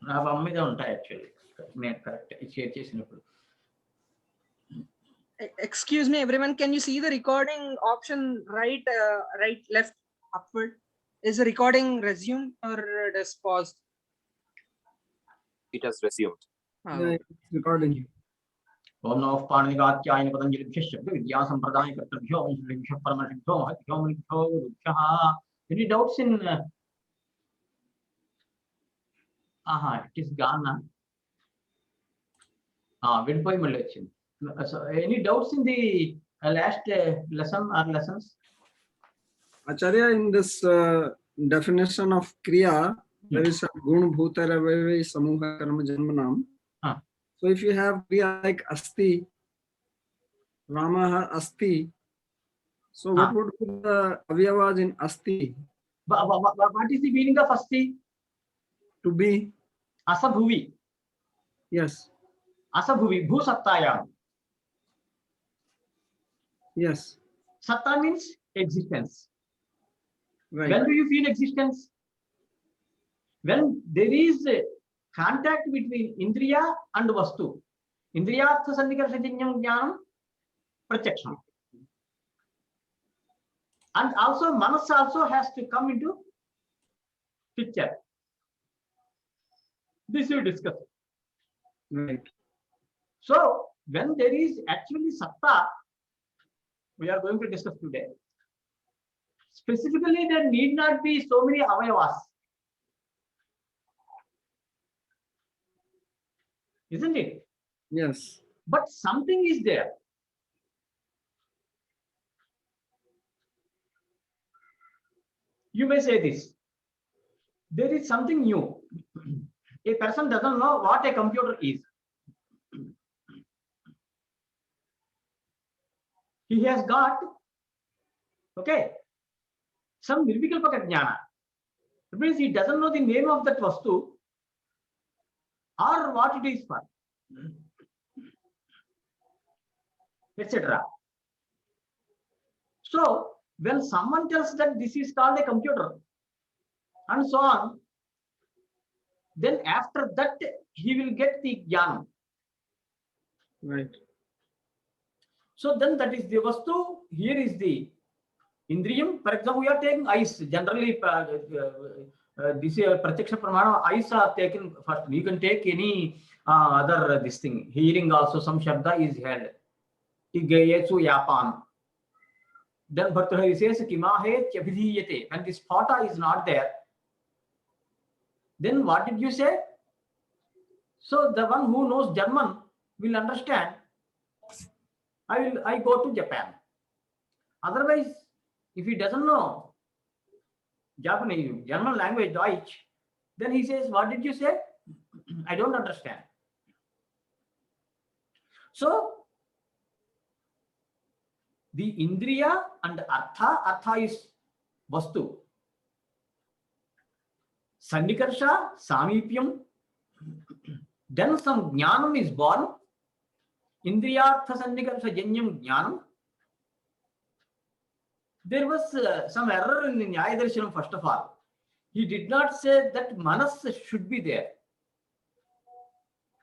నా బొమ్మ మీద ఉంటాయి యాక్చువల్లీ. నేను కరెక్ట్ షేర్ చేసినప్పుడు. Excuse me, everyone. Can you see the recording option right, left, upward? Is the recording resumed or it is paused? It has resumed. Yeah, it's recording. ओम नमः पाणिनिगात्यायन पतंजलिभ्यः शब्द विद्या संप्रदाय कर्तृभ्यो वंशलिभ्यः परमसिद्धो महद्भ्यो मुनिभ्यो गुरुभ्यः. Any doubts in? It is gone. వెళ్ళిపోయి మళ్ళీ వచ్చింది. So any doubts in the last lesson or lessons? Acharya, in this definition of kriya, there is a gun bhutaravi samuha karma janmanam. So if you have kriya like asti, Ramaha asti, so what would be the avyavas in asti? What is the meaning of asti? To be. Asabhuvi. Yes. Asabhuvi, bhu sattayam. Yes. Satta means existence. Right. When do you feel existence? When there is contact between indriya and vastu. Indriyartha sannikarsajanyam jnanam pratyaksham. And also manas also has to come into picture. This we discuss. Right. So when there is actually satta, we are going to discuss today. Specifically, there need not be so many avayavas. Isn't it? Yes. But something is there. You may say this. There is something new. A person doesn't know what a computer is. He has got, some nirvikalpaka jnana. It means he doesn't know the name of that vastu or what it is for, etc. So when someone tells that this is called a computer and so on, then after that he will get the jnana. Right. So then that is the vastu. Here is the indriyam. For example, we are taking eyes. Generally, this pratyaksha pramana, eyes are taken first. You can take any other this thing. Hearing also, some shabda is held. Igayesu yapan. Then Bhartrahari says, kimahe chabhidhiyate. When this phata is not there, then what did you say? So the one who knows German will understand. I go to Japan. Otherwise, if he doesn't know Japanese, German language, Deutsch, then he says, what did you say? I don't understand. So, the indriya and artha is vastu. Sannikarsha, samipyam, then some jnanam is born. Indriyartha sannikarsha janyam jnanam. There was some error in the Nyaya Darshanam, first of all. He did not say that manas should be there.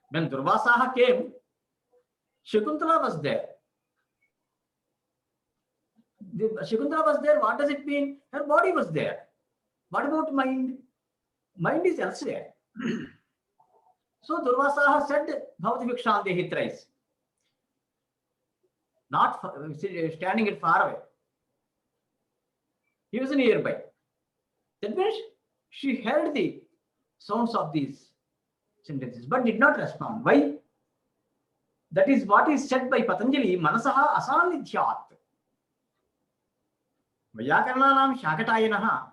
When Durvasaha came, Shakuntala was there. Shakuntala was there. What does it mean? Her body was there. What about mind? Mind is elsewhere. So Durvasaha said, Bhavati Vikshandehi thrice. Not standing it far away. He was nearby. That means she heard the sounds of these sentences but did not respond. Why? That is what is said by Patanjali, Manasaha asanidhyat. Vyakarnanam Shakatayanaha.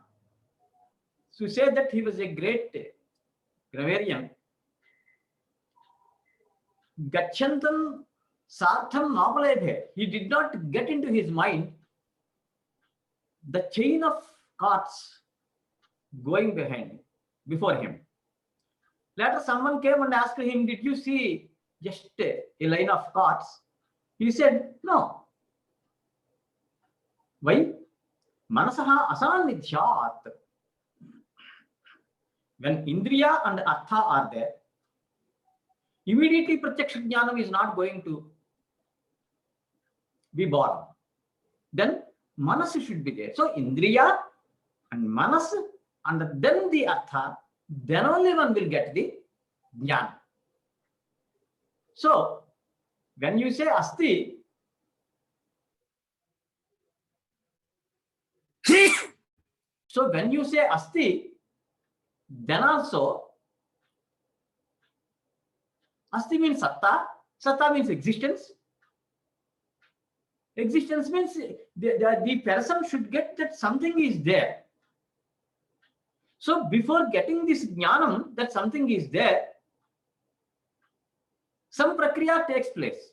To say that he was a great grammarian. Gachantam sartham nopalebhe. He did not get into his mind the chain of carts going before him. Later someone came and asked him, did you see just a line of carts? He said, no. Why? Manasaha asanidhyat. When Indriya and Artha are there, immediately Pratyaksha Jnanam is not going to be born. Then Manas should be there. So Indriya and Manas and then the Artha, then only one will get the Jnana. So when you say Asti, so when you say Asti, then also Asti means Satta, Satta means existence. Existence means the person should get that something is there. So before getting this jnanam that something is there, some prakriya takes place.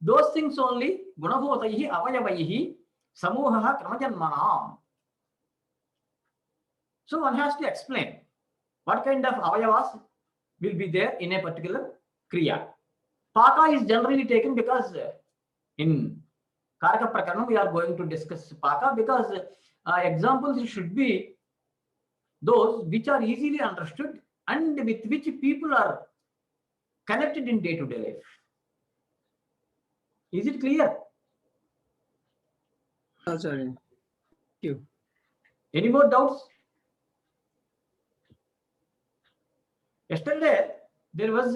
Those things only gunabhotaihi avayavaihi samuhaha kramajanmanam. So one has to explain what kind of avayavas will be there in a particular kriya. Paka is generally taken because in Karaka Prakaranam we are going to discuss Paka, because examples should be those which are easily understood and with which people are connected in day-to-day life. Is it clear? Acharya. Thank you. Any more doubts? Yesterday there was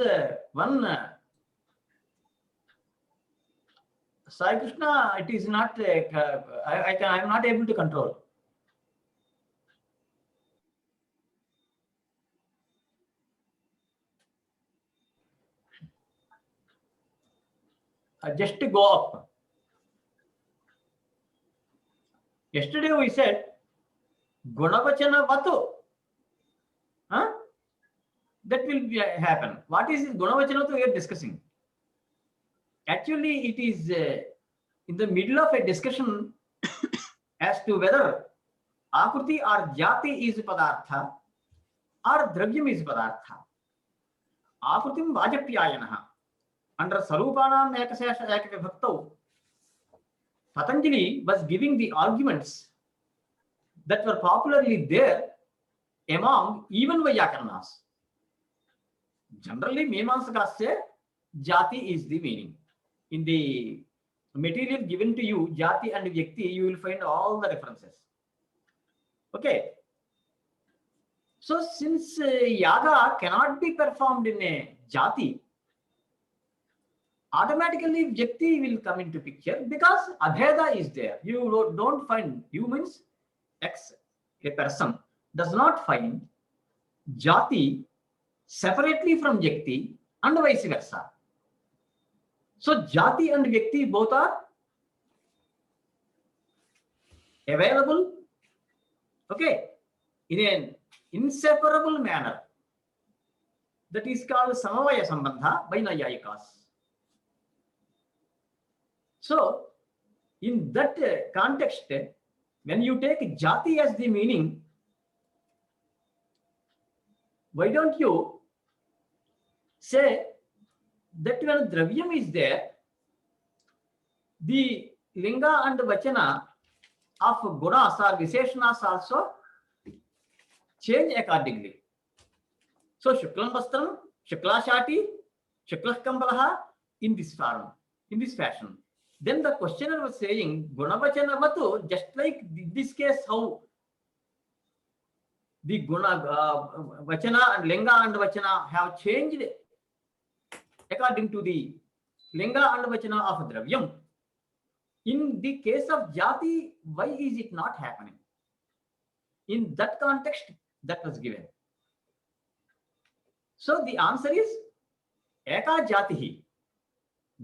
one Sai Krishna. It is not. I am not able to control. Just to go up. Yesterday we said Gunavachana Vatu. Huh? That will happen. What is this Gunavachana we are discussing? Actually, it is in the middle of a discussion as to whether Akruti or Jati is Padartha or Dravyam is Padartha. Akrutim Vajapyayanaha. Under Sarupanam Ekasesha Ekavibhaktau, Patanjali was giving the arguments that were popularly there among even Vyakarnas. Generally, Mimamsakas say Jati is the meaning. In the material given to you, Jati and Vyakti, you will find all the references. Okay. So, since Yaga cannot be performed in a Jati, automatically Vyakti will come into picture because Abheda is there. You don't find, you means X, a person does not find Jati separately from Vyakti and vice versa. So Jati and Vyakti both are available, okay, in an inseparable manner. That is called Samavaya Sambandha by Nayayikas. So in that context, when you take Jati as the meaning, why don't you say that when Dravyam is there, the Linga and Vachana of Gunas or Visheshanas also change accordingly. So Shuklam Vastram, Shukla Shati, Shukla Kambalaha in this form, in this fashion. Then the questioner was saying, Gunavachana Vatu, just like in this case, how the Guna Vachana and Linga and Vachana have changed according to the Linga and Vachana of Dravyam. In the case of Jati, why is it not happening? In that context, that was given. So the answer is Eka Jatihi.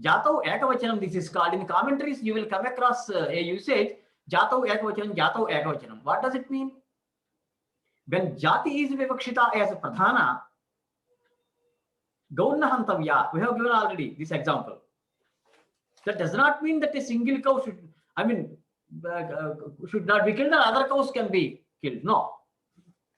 Jato Ekavachanam, this is called. In commentaries, you will come across a usage, Jato Ekavachanam, Jato Ekavachanam. What does it mean? When Jati is Vivakshita as a Pradhana, Gauna Hantavya, we have given already this example. That does not mean that a single cow should, should not be killed and other cows can be killed. No.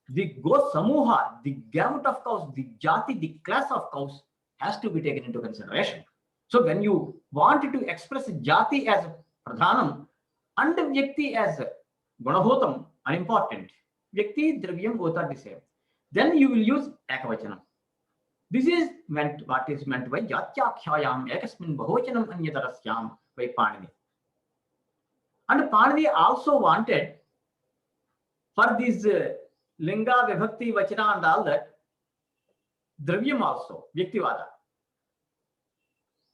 The Go Samuha, the gamut of cows, the Jati, the class of cows has to be taken into consideration. So when you want to express Jati as Pradhanam and Vyakti as Gunabhutam, unimportant. Vyakti, Dravyam, both are the same. then you will use ekavachanam. This is meant, what is meant by jatyakhyayam ekasmin bahuvachanam anyatarasyam by Panini. And Panini also wanted for this linga, vibhakti, vachana and all that, dravyam also, vyaktivada.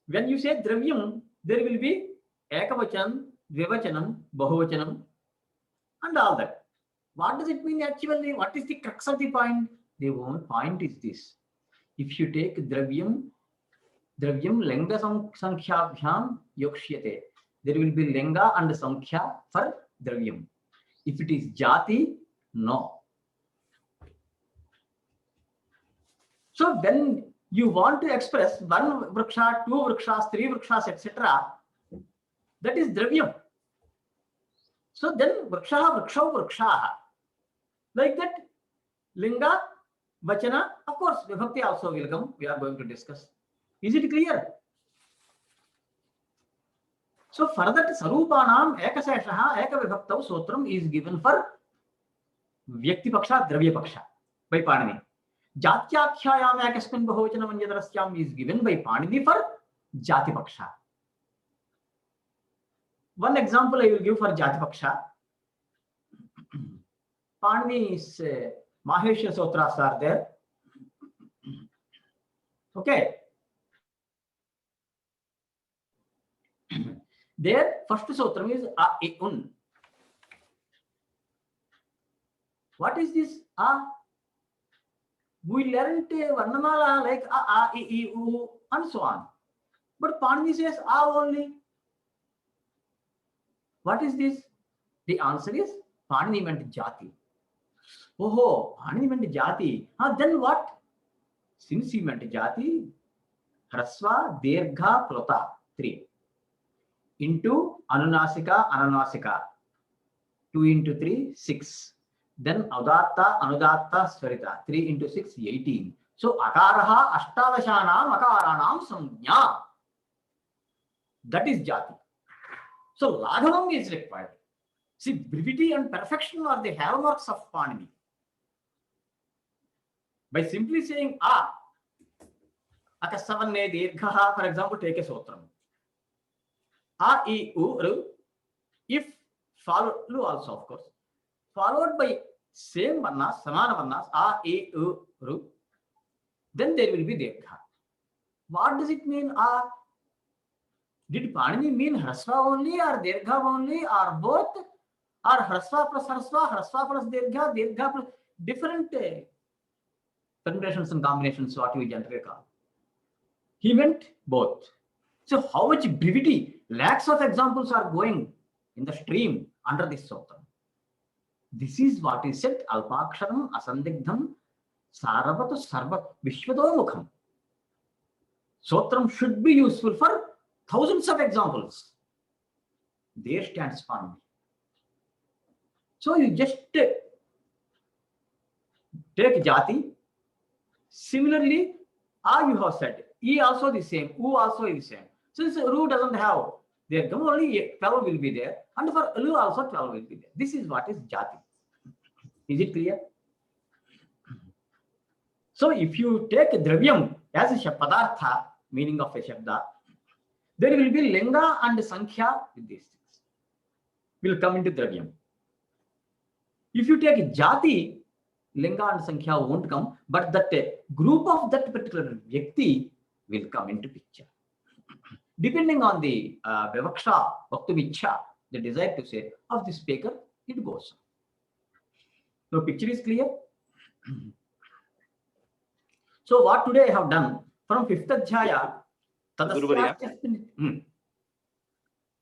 When you say dravyam, there will be ekavachanam, dvivachanam, bahuvachanam and all that. What does it mean actually? What is the crux of the point? The whole point is this. If you take dravyam lenga sankhya yokshyate, there will be lenga and sankhya for dravyam. If it is jati, no. So when you want to express one vriksha, two vrikshas, three vrikshas, etc., that is dravyam. So then vriksha, vriksha. Like that, linga, vachana, of course, vibhakti also will come. We are going to discuss. Is it clear? So for that, sarupanam ekaseshaha ekavibhaktau sotram is given for vyakti paksha, dravya paksha by Panini. Jatyakhyayam ekasmin bahuvachanam anyatarasyam is given by Panini for jati paksha. One example I will give for jati paksha. Panini's Maheshya Sutras are there. Okay. Their first sutram is a un. What is this a? We learned Varnamala like a, I, u, and so on. But Panini says a only. What is this? The answer is Panini meant jati. Oh, Panini meant jati. Then what? Since he meant jati, hrasva, dirgha, plota, 3. Into anunasika, ananasika, 2 into 3, 6. Then udatta, anudatta, swarita, 3 into 6, 18. So akaraha ashtadashanam akaranam samjna. That is jati. So laghavam is required. See, brevity and perfection are the hallmarks of Panini. By simply saying a, akasavanne dirghaha, for example, take a sutram. A, I, U, Ru, if followed, Lu also of course, followed by same varnas, samana varnas, A, I, U, Ru, then there will be dirgha. What does it mean a? Did Panini mean hrasva only or dirgha only or both? Or hrasva plus dirgha, dirgha plus different permutations and combinations, what we generally call. He meant both. So how much brevity, lakhs of examples are going in the stream under this sutram. This is what is said, alpaksharam asandigdham saravatu sarva vishwato mukham. Sutram should be useful for thousands of examples. There stands Panini. So you just take jati. Similarly, a you have said, e also the same, u also is the same. Since ru doesn't have there, only 12 will be there, and for lu also 12 will be there. This is what is jati. Is it clear? So if you take dravyam as a padartha, meaning of a shabda, there will be linga and sankhya with these things. Will come into dravyam. If you take jati, linga and sankhya won't come, but that group of that particular vyakti will come into picture. Depending on the vivaksha, vaktumichha, the desire to say of the speaker, it goes. So picture is clear. So what today I have done from 5th adhyaya.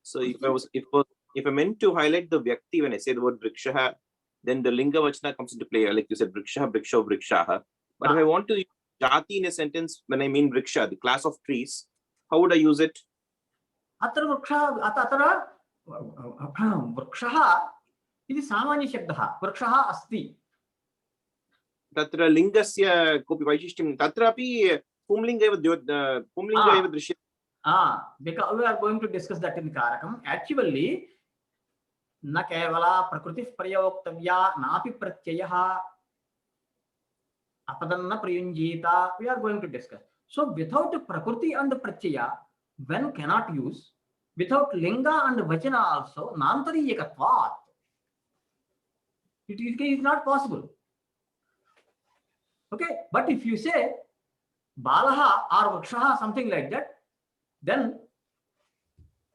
So if I meant to highlight the vyakti when I say the word vrikshaha, then the linga vachana comes into play, like you said, vrikshaha, vriksho, vrikshaha. But if I want to use jati in a sentence when I mean vriksha, the class of trees, how would I use it? Atra vrikshaha iti samanya shabdaha. Vrikshaha asti. Tatra lingasya kopi vaishishtyam tatrapi pumlinga eva drishyate. Because we are going to discuss that in Karakam. Actually, na kevala prakriti prayoktavya napi pratyayaha. Apadanna prayunjita, we are going to discuss. So without prakriti and pratyaya, when cannot use, without linga and vachana also, nantariyakatvat. It is not possible. Okay, but if you say balaha or vakshaha, something like that, then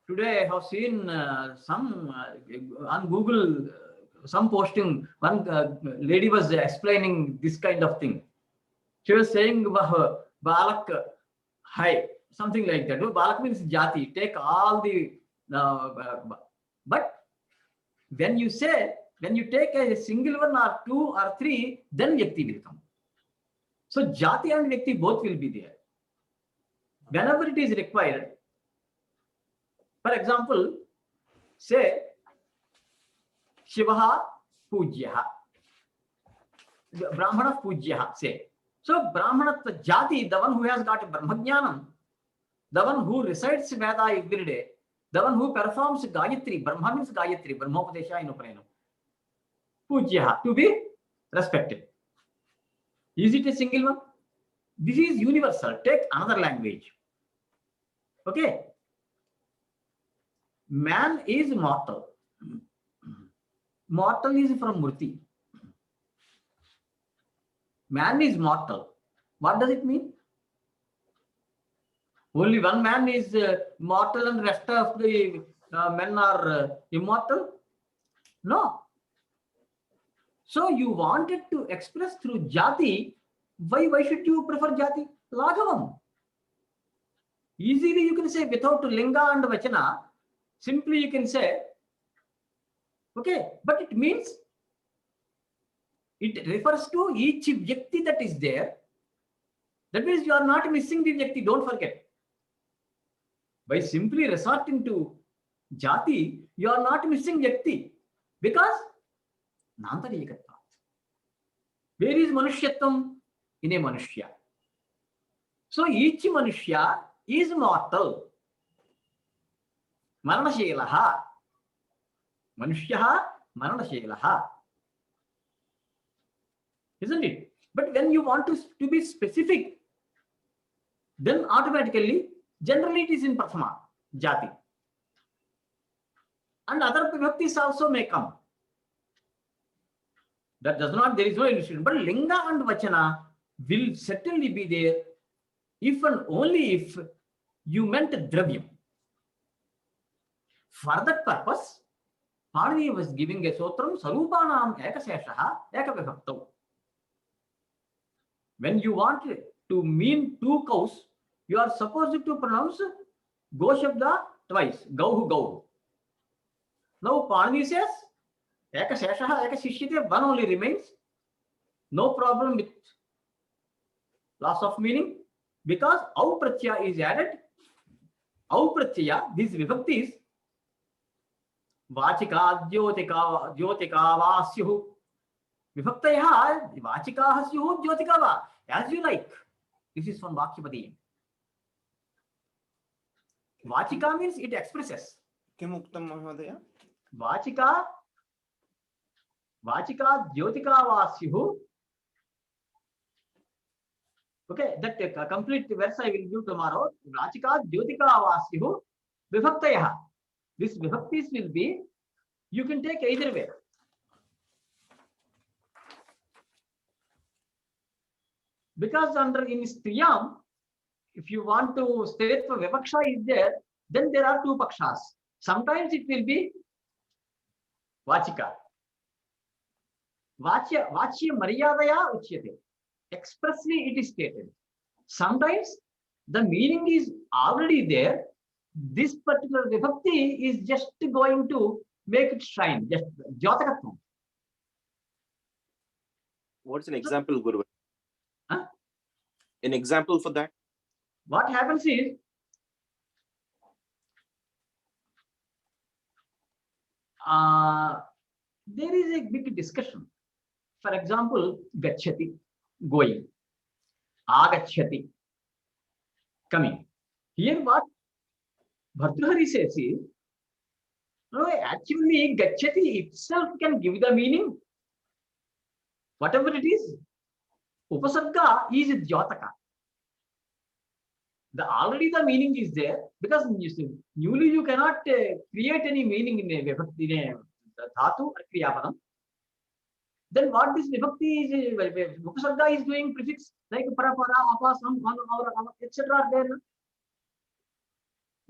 today I have seen some on Google, some posting, one lady was explaining this kind of thing. She was saying balak hai, something like that. Balak means jati, take all the, but when you say, when you take a single one or two or three, then vyakti will come. So jati and vyakti both will be there. Whenever it is required, for example, say Shivaha Pujyaha, Brahmana Pujyaha, say. So Brahmanatva jati, the one who has got Brahmajnanam, the one who recites Veda every day, the one who performs Gayatri, Brahma means Gayatri, Brahmopadesha Inuparenam. Pujyaha, to be respected. Is it a single one? This is universal. Take another language. Okay. Man is mortal. Mortal is from Murti. Man is mortal. What does it mean? Only one man is mortal and rest of the men are immortal? No. So you wanted to express through jati. Why should you prefer jati? Laghavam. Easily you can say without linga and vachana. Simply you can say, okay, but it means, it refers to each vyakti that is there. That means you are not missing the vyakti, don't forget. By simply resorting to jati, you are not missing vyakti. Because nantariyakatva. Where is manushyatam? In a manushya. So each manushya is mortal. Maranashelaha. Manushyaha maranashelaha. Isn't it? But when you want to be specific, then automatically, generally it is in prathama, jati. And other vibhaktis also may come. That does not, there is no illusion. But linga and vachana will certainly be there if and only if you meant dravyam. For that purpose, Panini was giving a sotram, sarupanam ekaseshaha ekavibhaktav. When you want to mean two cows, you are supposed to pronounce go shabda twice, gauhu gauhu. Now Panini says, eka sheshaha, eka shishyate, one only remains. No problem with loss of meaning, because au pratyaya is added. Au pratyaya, these vibhaktis, vachika, jyotika, jyotikava syuhu. Vibhaktaya, vachika syuhu, jyotikava, as you like. This is from Vakyapadi. Vachika means it expresses. Kimuktam Mahodaya? Vachika, jyotikava syuhu. Okay, that complete verse I will give tomorrow. Vachika, jyotikava syuhu, vibhaktaya. This vibhaktis will be, you can take either way. Because under in Striyam, if you want to state for Vivaksha is there, then there are two pakshas. Sometimes it will be Vachika. Vachya Maryadaya Uchyate. Expressly it is stated. Sometimes the meaning is already there. This particular Vibhakti is just going to make it shine. Just Jyotakatvam. What's an example, Guru? Huh? An example for that? What happens is, there is a big discussion. For example, gachati, going, agachati, coming. Here what Bhartrihari says is, no, actually gachati itself can give the meaning, whatever it is. Upasarga is Jyataka. Already the meaning is there, because newly you cannot create any meaning in a dhatu or kriyapadam. Then what this vibhakti is, Upasarga is doing prefix like para, apa, sam, etc. are there.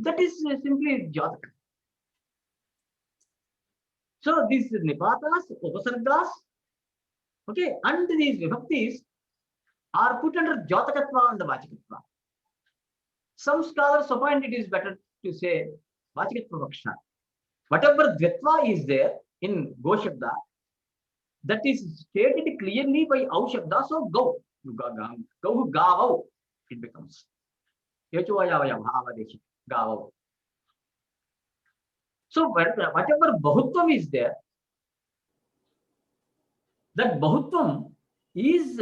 That is simply Jyataka. So these nipatas, upasargas, okay, and these vibhaktis are put under Jyotakatva and Vachikatva. Some scholars opine it is better to say Vachikatva Vaksha. Whatever Dvetva is there in Go Shabda, that is stated clearly by Au Shabda, so Go. Go Gavau, it becomes. Gavau. So whatever Bahutvam is there, that Bahutvam is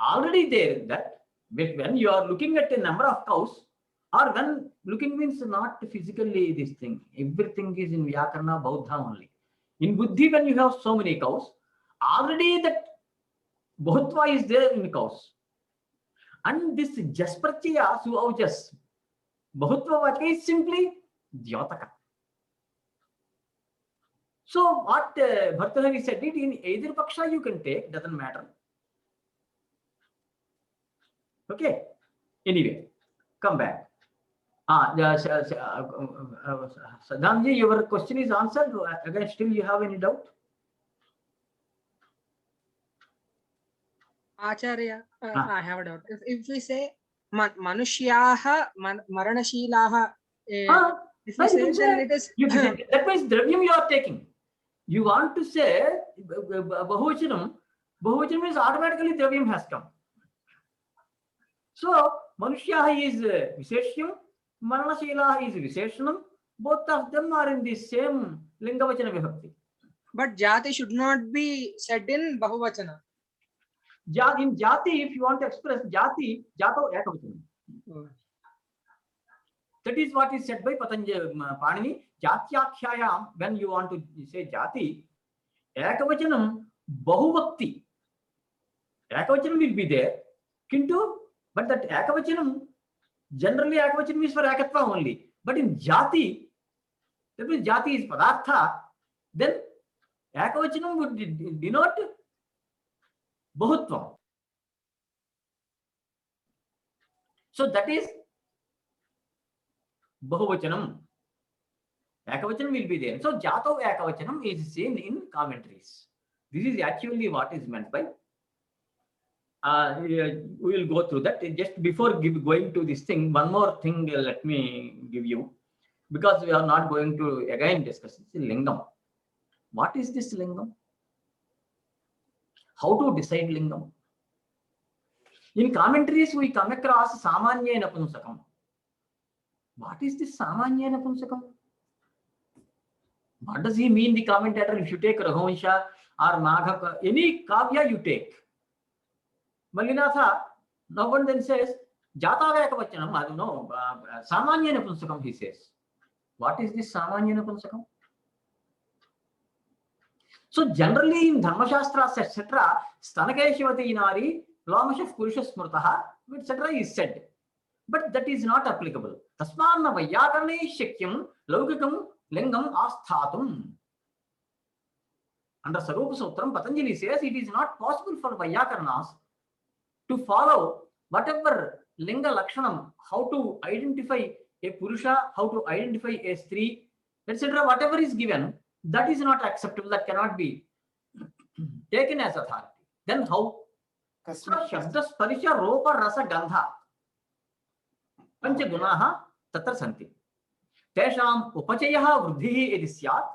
already there. That when you are looking at a number of cows, or when looking means not physically this thing, everything is in Vyakarna Bauddha only. In Buddhi, when you have so many cows, already that Bahutva is there in cows. And this Jasprachya, Suaujas, Bahutva Vachaka is simply Jyataka. So what Bhartahari said, it in either Paksha you can take, doesn't matter. Okay. Anyway, come back. Sadhamji, your question is answered. Again, still you have any doubt? Acharya, I have a doubt. If we say Manushyaha Maranashilaha, if we say, then it is. That means Dravyam you are taking. You want to say Bahuvachanam. Bahuvachanam means automatically Dravyam has come. So Manushyaha is Visheshyam, Maranashilaha is Visheshanam. Both of them are in the same Lingavachana Vibhakti. But Jati should not be said in Bahuvachana. In Jati, if you want to express Jati, Jato Ekavachanam. That is what is said by Patanjali Panini. Jatyakhyayam, when you want to say Jati, Ekavachanam Bahuvakti. Ekavachanam will be there. Kintu, but that Ekavachanam, generally Ekavachanam is for Ekatva only. But in Jati, that means Jati is Padartha, then Ekavachanam would denote Bahutvam. So that is Bahuvachanam. Ekavachanam will be there. So Jato Ekavachanam is seen in commentaries. This is actually what is meant by. We will go through that. Just before going to this thing, one more thing let me give you, because we are not going to again discuss this lingam. What is this lingam? How to decide lingam? In commentaries, we come across Samanya Napunsakam. What is this Samanya Napunsakam? What does he mean, the commentator? If you take Raghuvansha or Maghaka, any Kavya you take. Mallinatha, no one then says, Jata Ekavachanam, I don't know, Samanya Napunsakam, he says. What is this Samanya Napunsakam? So generally in Dharmashastras, etc., Stanakeshivati Inari, Lomashaf Purusha Smurtaha, etc. is said. But that is not applicable. Tasmanna Vayakarne Shakyam, Laukikam, Lingam Asthatum. Under Sarupa Sutram, Patanjali says it is not possible for Vayakarnas to follow whatever Linga Lakshanam, how to identify a Purusha, how to identify a Stri, etc. Whatever is given, that is not acceptable, that cannot be taken as authority. Then how? Shabda Sparisha Ropa Rasa Gandha Pancha Gunaha Tatra Santi. Tesham Upachayaha Vruddhihi Yadi Syat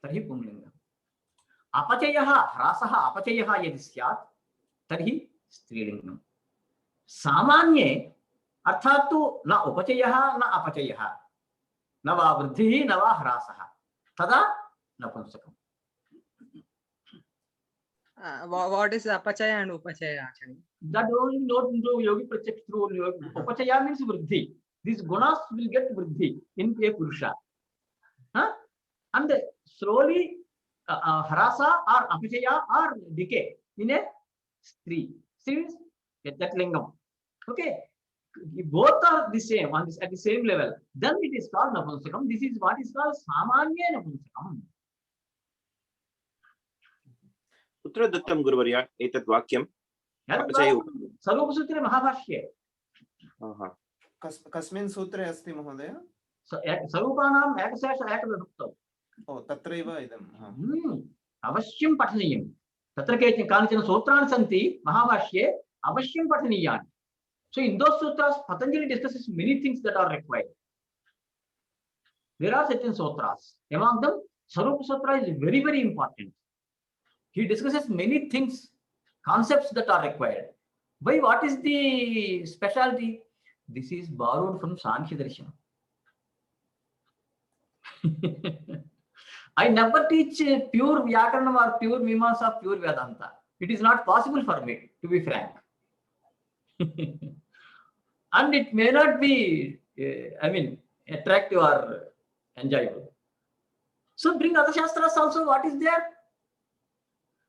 Tarhi Pumlinga. Apachayaha Hrasaha Apachayaha Yadi Syat Tarhi Strilingam. Samanye Arthatu na Upachayaha na Apachayaha. Nava Vruddhihi Nava Hrasaha. Tada Napunsakam. What is Apachaya and Upachaya? That only not into Yogi Pratyaksh through Yogi. Upachaya means Vruddhi. These gunas will get Vruddhi in a Purusha. And slowly Harasa or Apachaya or decay in a Stri. Stri means that lingam. Okay. Both are the same on this at the same level. Then it is called napunsakam. This is what is called samanya napunsakam. कुत्र दत्तं गुरुवर्य एतत् वाक्यं? स्वरूपसूत्रे महाभाष्ये. कस्मिन् सूत्रे अस्ति महोदय? स्वरूपाणाम् एकशेष एकविभक्तौ. ओ तत्रैव इदं अवश्यं पठनीयं. तत्र कानिचन सूत्राणि सन्ति महाभाष्ये अवश्यं पठनीयानि. So in those sutras, Patanjali discusses many things that are required. There are certain sutras. Among them, Sarupa Sutra is very, very important. He discusses many things, concepts that are required. Why? What is the specialty? This is borrowed from Sankhya Darshana. I never teach pure Vyakaranam or pure Mimamsa, pure Vedanta. It is not possible for me, to be frank. And it may not be, attractive or enjoyable. So bring other shastras also. What is there?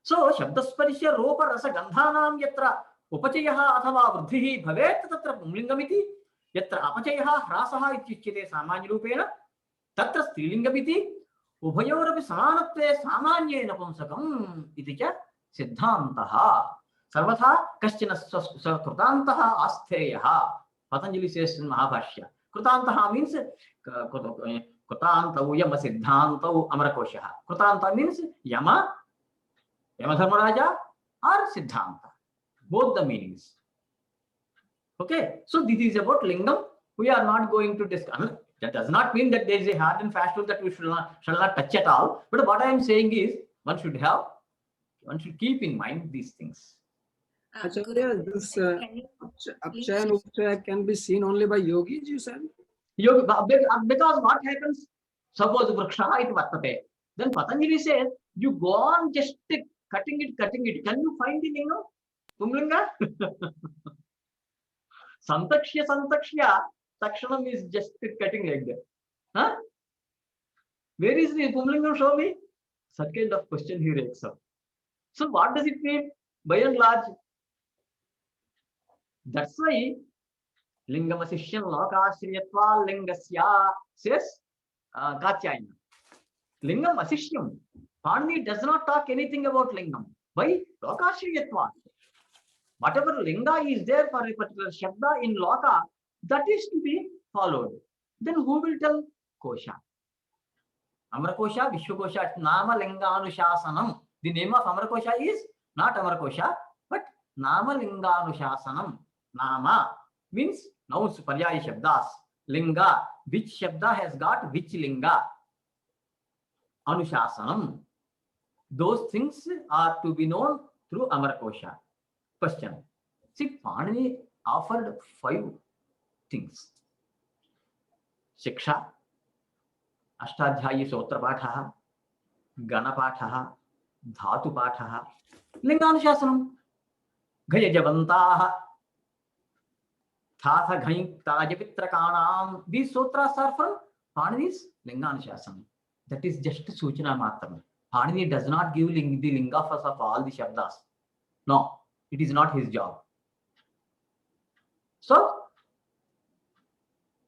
So Shabdasparisya Ropa Rasa Gandhanam Yatra Upachayaha Athava Vruddhihi Bhavet Tatra Pumlingamiti Yatra Apachayaha Hrasaha Ityuchyate Samanyarupena Tatra Strilingamiti Ubhayorapi Samanatve Samanye Napunsakam Iticha Siddhantaha Sarvatha Kaschina Krutantaha Astheyaha. Patanjali says in Mahabhashya. Krutantaha means Krutantau Yama Siddhantau Amarakoshaha. Krutanta means Yama Dharmaraja or Siddhanta. Both the meanings. Okay. So this is about lingam. We are not going to discuss. That does not mean that there is a hard and fast rule that we shall not touch at all. But what I am saying is one should keep in mind these things. Acharya, this Apchaya and Upchaya can be seen only by yogis, you said? Yogi, because what happens? Suppose Vriksha it Vartate. Then Patanjali says, you go on just cutting it. Can you find the lingam? Pumlinga? Santakshya, Takshanam is just cutting like that. Huh? Where is the Pumlingam? Show me. Such kind of question he rakes up. So what does it mean? By and large, that's why Lingam Asishyan Lokashriyatva Lingasya says Katyayana. Lingam Asishyam. Panini does not talk anything about Lingam. Why? Lokashriyatva. Whatever Linga is there for a particular Shabda in Loka, that is to be followed. Then who will tell? Kosha. Amarakosha, Vishwakosha, Nama Linga Anushasanam. The name of Amarakosha is not Amarakosha, but Nama Linga Anushasanam. Nama means nouns, Paryaya Shabdas. Linga, which Shabda has got which Linga? Anushasanam. Those things are to be known through Amarakosha. Question. See, Panini offered 5 things. Shiksha, Ashtadhyayi Sotra Pathaha, Gana Pathaha, Dhatu Pathaha, Linganushasanam, Ghayajavantaha, Thatha Ghayim Tajapitrakanam. These sutras are from Panini's Linganushasanam. That is just Suchana Matram. Panini does not give the lingafas of all the Shabdas. No, it is not his job. So,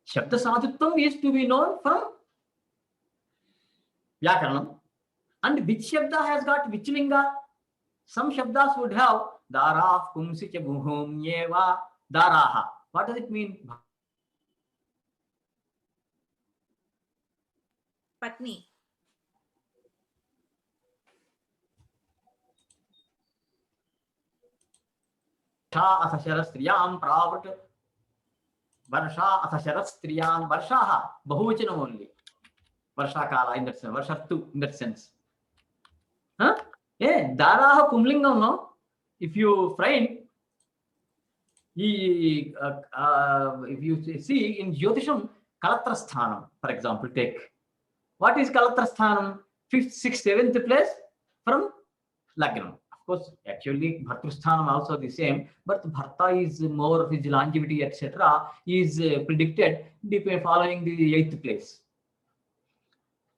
Shabda Sadhutvam is to be known from Vyakaranam. And which Shabda has got which Linga? Some Shabdas would have Darah, Kumsi, Bhuhum, Yeva, Daraha. What does it mean? Patni. Varsha Athasharastriyam Pravrt. Varsha Athasharastriyam. Varshaha. Bahuvachanam only. Varsha Kala in that sense. Varshartu in that sense. Huh? Yeah, Daraha Pumlingam, no? If you find, if you see in Jyotisham, Kalatrasthanam, for example, take. What is Kalatrasthanam? 5th, 6th, 7th place from Lagnam. Of course, actually, Bhartrasthanam also the same, but Bharta is more of his longevity, etc. is predicted following the 8th place.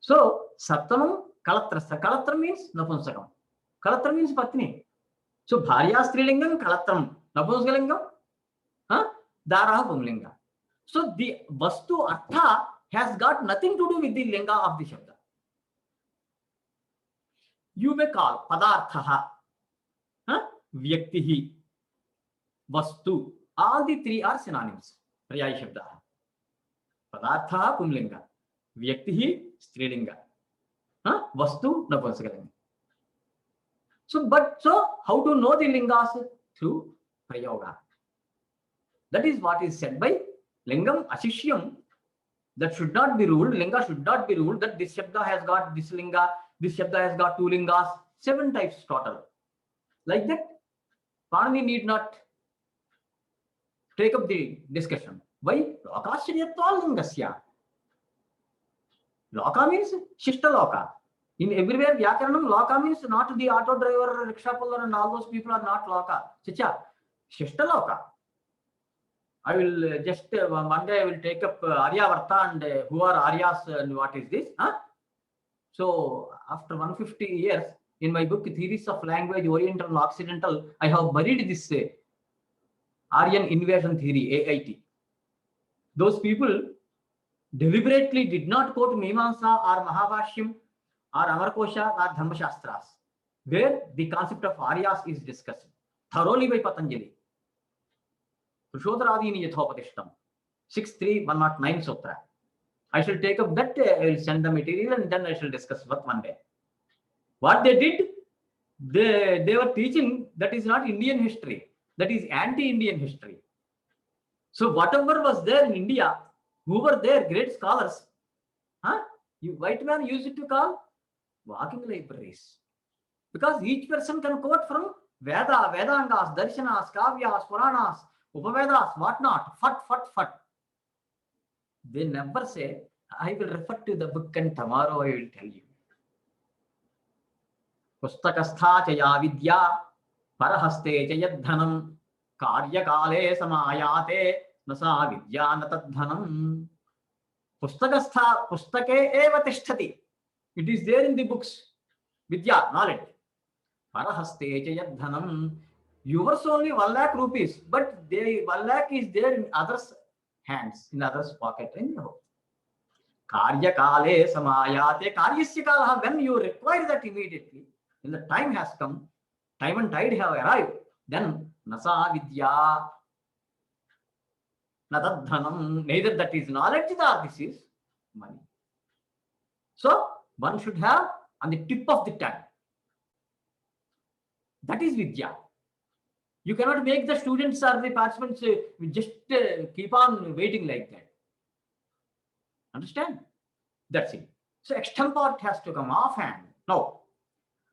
So, Saptamam, Kalatrastha. Kalatra means Napunsakam. Kalatra means Patni. So bharya strilingam, kalatram napumsakalingam, daraha pumlinga. So the vastu artha has got nothing to do with the linga of the shabda. You may call padarthaha, vyaktihi, vastu. All the three are synonyms. Paryayi shabda. Padarthaha pumlinga, vyaktihi strilinga, vastu napumsakalinga. So how to know the lingas? Through prayoga. That is what is said by lingam ashishyam. That should not be ruled. Linga should not be ruled that this shabda has got this linga, this shabda has got two lingas, 7 types total. Like that, Panini need not take up the discussion. Why? Lokashriyatva lingasya. Loka means shishta loka. In everywhere, Vyakaranam, loka means not the auto driver, rickshaw puller, and all those people are not loka. Chicha, shishta loka. I will just one day I will take up Aryavarta and who are Aryas and what is this? So after 150 years, in my book Theories of Language, Oriental and Occidental, I have buried this Aryan invasion theory, AIT. Those people deliberately did not quote Mimamsa or Mahabhashyam or Amarkosha or Dharmashastras, where the concept of Aryas is discussed thoroughly by Patanjali. Pushodharadini Yathopadishtam, 63109 Sutra. I shall take up that, I will send the material and then I shall discuss one day. What they did, they were teaching that is not Indian history, that is anti-Indian history. So whatever was there in India, who were there, great scholars, white man used it to call walking libraries. Because each person can quote from Veda, Vedangas, Darshanas, Kavyas, Puranas, Upavedas, whatnot, fat. They never say, I will refer to the book and tomorrow I will tell you. Pustakastha chaya vidya, parahaste chayadhanam, karyakale samayate, nasa vidya natadhanam. Pustakastha, pustake eva tishtati. It is there in the books. Vidya, knowledge. Parahaste chayadhanam. Yours only 1 lakh rupees, but 1 lakh is there in others' hands, in others' pocket. Karya kale samayate. Karyasya kalaha, when you require that immediately, when the time has come, time and tide have arrived, then nasa vidya natadhanam. Neither that is knowledge nor this is money. So one should have on the tip of the tongue. That is vidya. You cannot make the students or the participants just keep on waiting like that. Understand? That's it. So extempore has to come offhand. Now,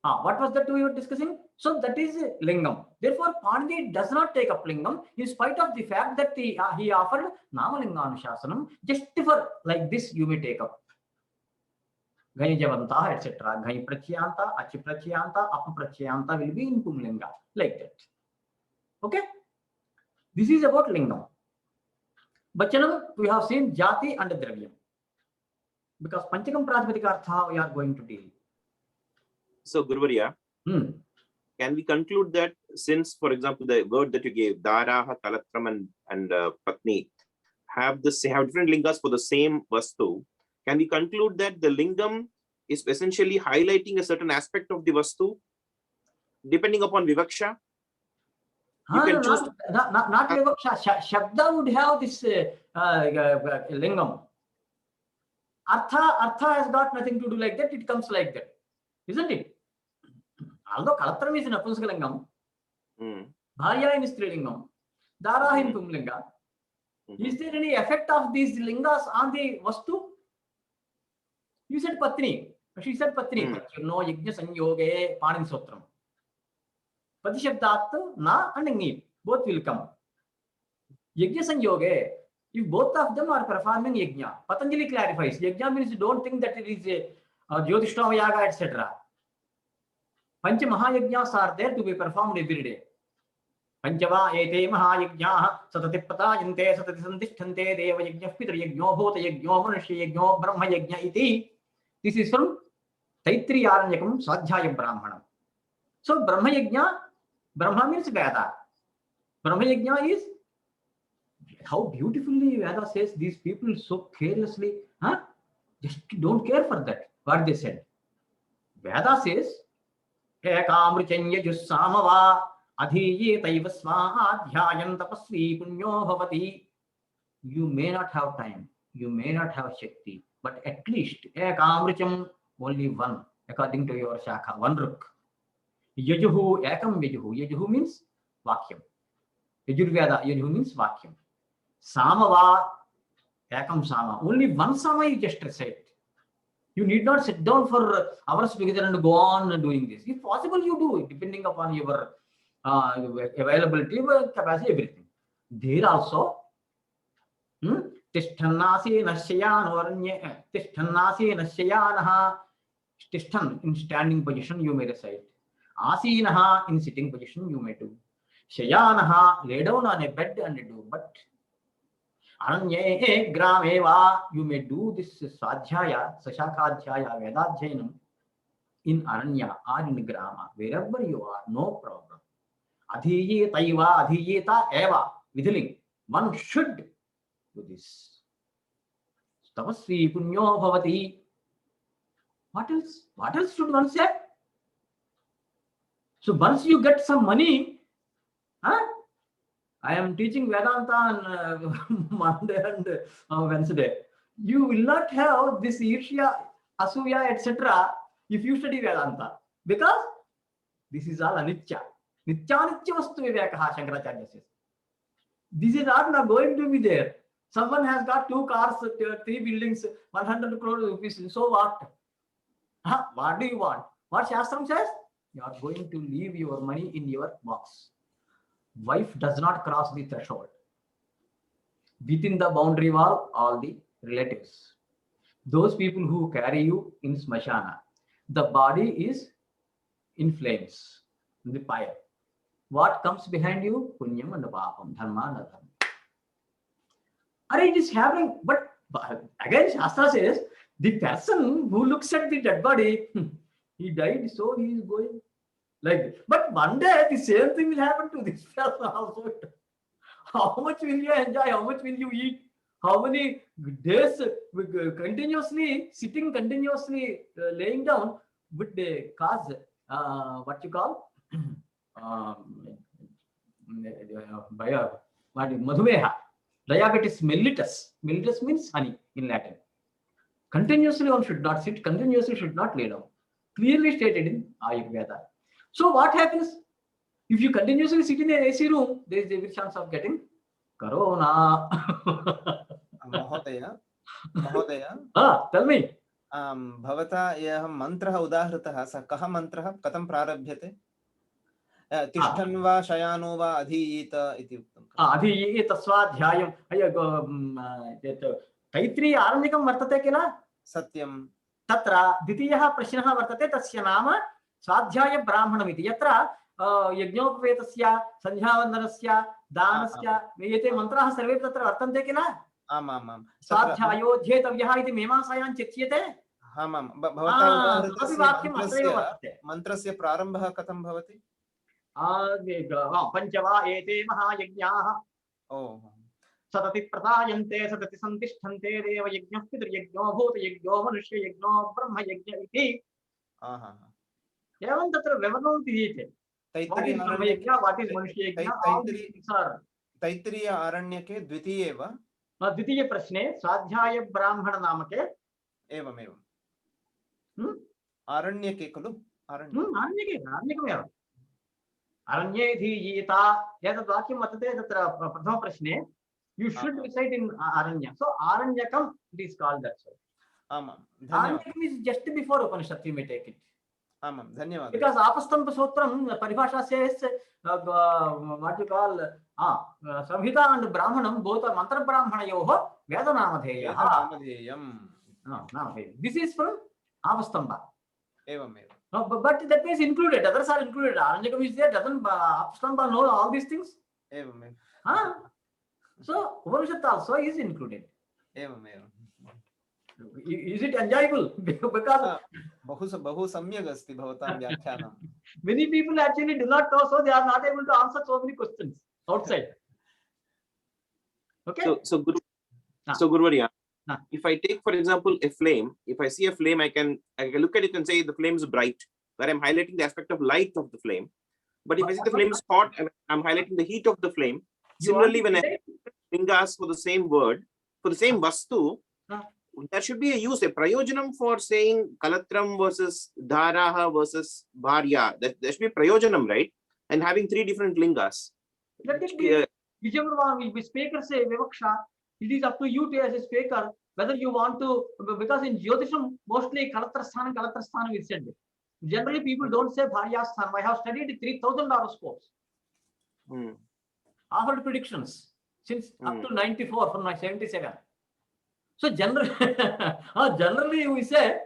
what was that we were discussing? So that is lingam. Therefore, Pandit does not take up lingam in spite of the fact that he offered Namalinganushasana. Just for like this, you may take up. Ghani javanta, etc. Ghani pratyanta, achi pratyanta, apa pratyanta will be in Pumlinga. Like that. Okay? This is about lingam. Bachanam, we have seen jati and dravyam. Because Panchakam Prajapatikartha we are going to deal. So, Guruvarya, can we conclude that since, for example, the word that you gave, Daraha, Kalatram and Patni, have different lingas for the same vastu, can we conclude that the lingam is essentially highlighting a certain aspect of the vastu, depending upon Vivaksha? You can choose not Vivaksha. Shabda would have this lingam. Artha has got nothing to do like that. It comes like that. Isn't it? Although Kalatram is in Apumsakalingam, Bharya in Strilingam, Dara in Pumlinga, is there any effect of these lingas on the Vastu? You said Patni. She said Patni. No Yajna Sanyoge Panin Sotram. Patishabdat Na and Ni. Both will come. Yajna Sanyoge. If both of them are performing Yajna, Patanjali clarifies. Yajna means don't think that it is a Jyotishtama Yaga, etc. Pancha Mahayajnas are there to be performed every day. Panchava ete Mahayajnaha Satati Patayante Satati Santishthante Deva Yajna Pitra Yajno Bhota Yajno Manushya Yajno Brahma Yajna iti. This is from Taittiriya Aranyakam Swadhyaya Brahmanam. So Brahma Yajna Brahma means Veda. Brahma Yajna is, how beautifully Veda says, these people so carelessly, just don't care for that, what they said. Veda says, Ekamrichanya Jussamava Adhiye Taiva Swaha Dhyayan Tapasvi Punyo Bhavati. You may not have time, you may not have Shakti, but at least Ekamricham, only one, according to your Shakha, one ruk. Yajuhu, Ekam Yajuhu. Yajuhu means Vakyam. Yajurveda, Yajuhu means Vakyam. Samava, Ekam Sama. Only one Sama you just recite. You need not sit down for hours together and go on doing this. If possible, you do it, depending upon your availability, capacity, everything. There also, Tishthanasi Nashayan Varanye, Tishthanasi Nashayanaha, Tishthan in standing position, you may recite. Asinaha in sitting position, you may do. Shayanaha, lay down on a bed and do. But Aranye Grameva, you may do this Swadhyaya, Sashakadhyaya, Vedadhyayanam in Aranya or in Grama, wherever you are, no problem. Adhiye Taiva, Adhiyeta Eva, Vidhiling. One should do this. Tapasvi Punyo Bhavati. What else? What else should one say? So once you get some money, I am teaching Vedanta on Monday and Wednesday. You will not have this Irsha, Asuya, etc. if you study Vedanta. Because this is all Anitya. Nityanitya Vastu Vivekaha, Shankaracharya says. This is not going to be there. Someone has got 2 cars, 3 buildings, 100 crore rupees. So what? What do you want? What Shastram says? You are going to leave your money in your box. Wife does not cross the threshold. Within the boundary wall, all the relatives. Those people who carry you in smashana. The body is in flames, in the fire. What comes behind you? Punyam and papam, dharma and adharma. It is happening, but again Shastra says, the person who looks at the dead body, he died, so he is going like this. But one day the same thing will happen to this person also. How much will you enjoy? How much will you eat? How many days continuously sitting, continuously laying down would cause what you call Madhumeha, diabetes mellitus. Mellitus means honey in Latin. Continuously one should not sit, continuously should not lay down. Clearly stated in Ayurveda. So what happens? If you continuously sit in an AC room, there is every chance of getting Corona. Mahodaya, Tell me. भवता यः मन्त्रः उदाहृतः सः कः मन्त्रः कथं प्रारभ्यते? तिष्ठन् वा शयानो वा अधीयेत इति उक्तं। अधीयेत स्वाध्यायं तैत्रीय आरण्यकं वर्तते किल? सत्यं। तत्र द्वितीयः प्रश्नः वर्तते, तस्य नाम स्वाध्याय ब्राह्मणमिति। यत्र यज्ञोपवेतस्य, संध्यावन्दनस्य, दानस्य एते मन्त्राः सर्वे तत्र वर्तन्ते किल? आमामां। स्वाध्यायोऽध्येतव्यः इति मीमांसायां चर्च्यते। आमां। भवता उदाहृतस्य मन्त्रस्य प्रारम्भः कथं भवति? पंच वा एते महायज्ञाः सतति प्रदायन्ते सतति संतिष्ठन्ते देवयज्ञः पितृयज्ञो भूतयज्ञो मनुष्ययज्ञो ब्रह्मयज्ञ इति एवं तत्र विवरणं दीयते। तैत्तिरीय आरण्यके द्वितीये वा? द्वितीय प्रश्ने स्वाध्याय ब्राह्मण नामके। एवमेव आरण्यके खलु? आरण्यकेव अरण्ये धीयेता एतद् वाक्यं वर्तते तत्र प्रथम प्रश्ने you should recite in aranya. So aranyakam it is called that. Aranyakam is just before Upanishad, you may take it. Dhanyawad. Because Apastamba Sutram Paribhasha says what you call Samhita and Brahmanam both are mantra brahmanayoho Veda Namadheyam. This is from Apastamba. But that means included, others are included. Aranyakam is there, doesn't Apastamba know all these things? So Upanishad also is included. Is it enjoyable? Because बहु सम्यक् अस्ति भवतां व्याख्यानं। Many people actually do not know, so they are not able to answer so many questions outside. Okay. So Guruvarya, Ah. if I take, for example, a flame, if I see a flame, I can look at it and say the flame is bright, where I'm highlighting the aspect of light of the flame. But if I see the flame is hot, I'm highlighting the heat of the flame. Similarly, when I lingas for the same word, for the same vastu, there should be a use, a prayojanam for saying kalatram versus dharaha versus bharya. There should be a prayojanam, right? And having 3 different lingas. Let it be. Whichever one we speaker say vivaksha, it is up to you to as a speaker whether you want to, because in Jyotisham mostly kalatrasthanam is said. Generally people don't say bharyasthanam. I have studied 3,000 horoscopes. Offered predictions since up to 94 from my 77. So generally we say,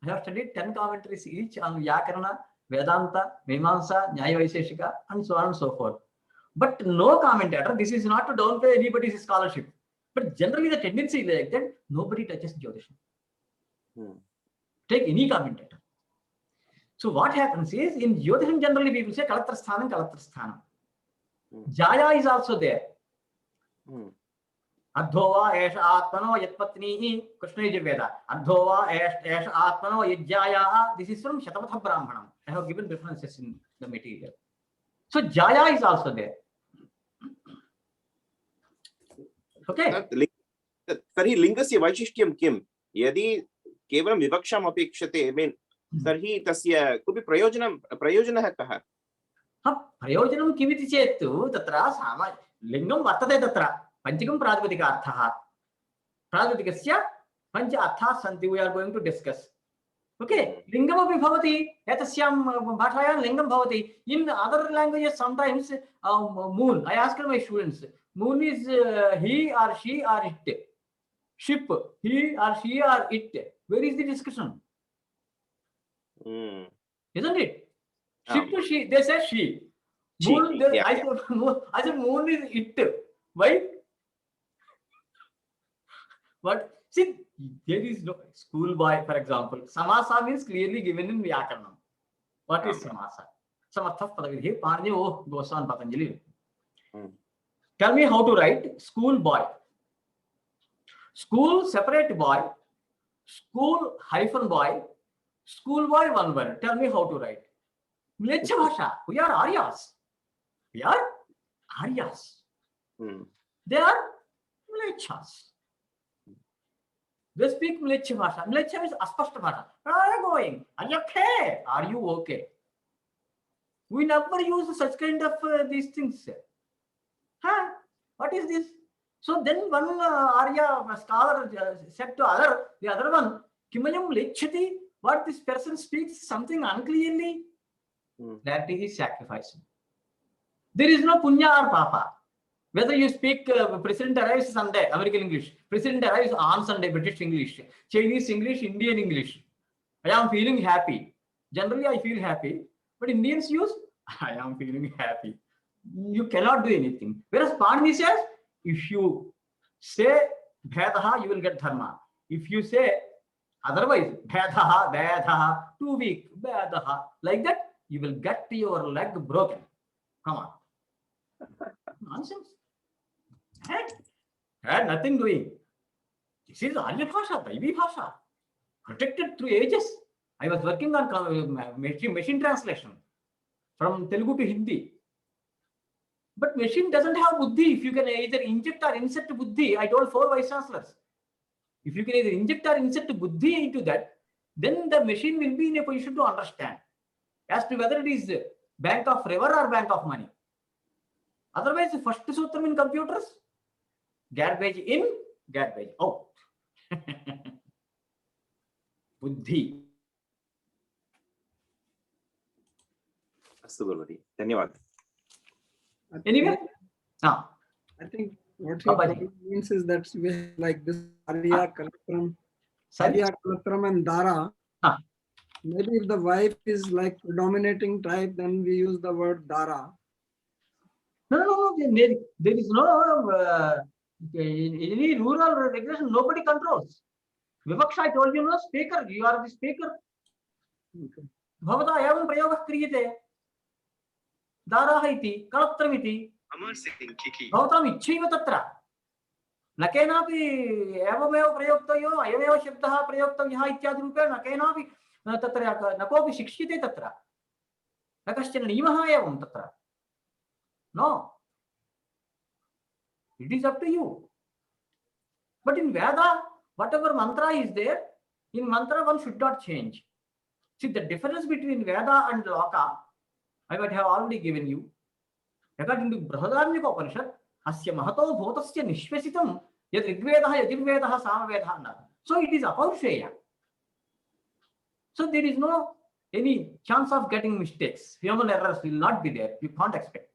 I have studied 10 commentaries each on Vyakarana, Vedanta, Mimamsa, Nyaya Vaisheshika, and so on and so forth. But no commentator, this is not to downplay anybody's scholarship. But generally the tendency is like that nobody touches Jyotisham. Take any commentator. So what happens is, in Jyotisham generally people say Kalatrasthanam. Jaya is also there. Adhova esha atmano yatpatni Krishna Yajurveda. Adhova esha atmano yajjaya. This is from Shatavatha Brahmanam. I have given references in the material. So Jaya is also there. Okay. तर्हि लिङ्गस्य वैशिष्ट्यं किं? यदि केवलं विवक्षाम् अपेक्षते, तर्हि तस्य कोऽपि प्रयोजनः कः? प्रयोजनं किमिति चेत् तत्र लिङ्गं वर्तते, तत्र पञ्चकं प्रातिपदिकार्थः, प्रातिपदिकस्य पञ्च अर्थाः सन्ति. We are going to discuss. Okay. लिङ्गमपि भवति, एतस्यां भाषायां लिङ्गं भवति. In other languages sometimes moon, I asked my students, moon is he or she or it. Ship, he or she or it. Where is the discussion? Isn't it? Ship, she, they say she. Moon, yeah. I said moon is it. Why? But see, there is no schoolboy, for example. Samasa means clearly given in Vyakaranam. What is samasa? Samarthaf padavidhi, Parni oh Gosan Patanjali. Tell me how to write schoolboy. School separate boy, school hyphen boy, schoolboy one word. Tell me how to write. Mlecha Bhasha. We are Aryas. We are Aryas. They are Mlechas. They speak Mlecha Bhasha. Mlecha is Aspashta Bhasha. Where are you going? Are you okay? Are you okay? We never use such kind of these things. Huh? What is this? So then one Arya scholar said to the other one, Kimayam Lechati, what this person speaks something unclearly. That is sacrificing. There is no punya or papa. Whether you speak, President arrives Sunday, American English. President arrives on Sunday, British English. Chinese English, Indian English. I am feeling happy. Generally, I feel happy. But Indians use, I am feeling happy. You cannot do anything. Whereas Panini says, if you say Bhedaha, you will get Dharma. If you say otherwise, Bhedaha, too weak, Bhedaha, like that, you will get your leg broken. Come on. Nonsense. Had nothing doing. This is Arya Bhasha, Daivi Bhasha, protected through ages. I was working on machine translation from Telugu to Hindi. But machine doesn't have buddhi. If you can either inject or insert buddhi, I told 4 vice chancellors. If you can either inject or insert buddhi into that, then the machine will be in a position to understand as to whether it is bank of river or bank of money. Otherwise, the first sutram in computers, garbage in, garbage out. Buddhi. अस्तु गुरुवर्य, धन्यवादः. Anyway, I think what he means is that we have like this Arya, Kalatram, and Dara. Maybe if the wife is like predominating type, then we use the word Dara. No. There is no any rural regulation. Nobody controls. Vivaksha, I told you, no speaker. You are the speaker. Okay. भवता एवं प्रयोगः क्रियते दाराः इति कलत्रमिति भवताम् इच्छैव तत्र न केनापि एवमेव प्रयोक्तव्यो अयमेव शब्दः प्रयोक्तव्यः इत्यादि रूपेण न केनापि तत्र न कोऽपि शिक्ष्यते तत्र न कश्चन नियमः एवं तत्र no it is up to you but in Veda whatever mantra is there in mantra one should not change. See the difference between Veda and Loka I might have already given you. According to Brihadaranyaka Upanishad, asya mahato bhutasya nishvesitam yad rigvedah yajurvedah samavedah na. So it is apaursheya. So there is no any chance of getting mistakes. Human errors will not be there. You can't expect.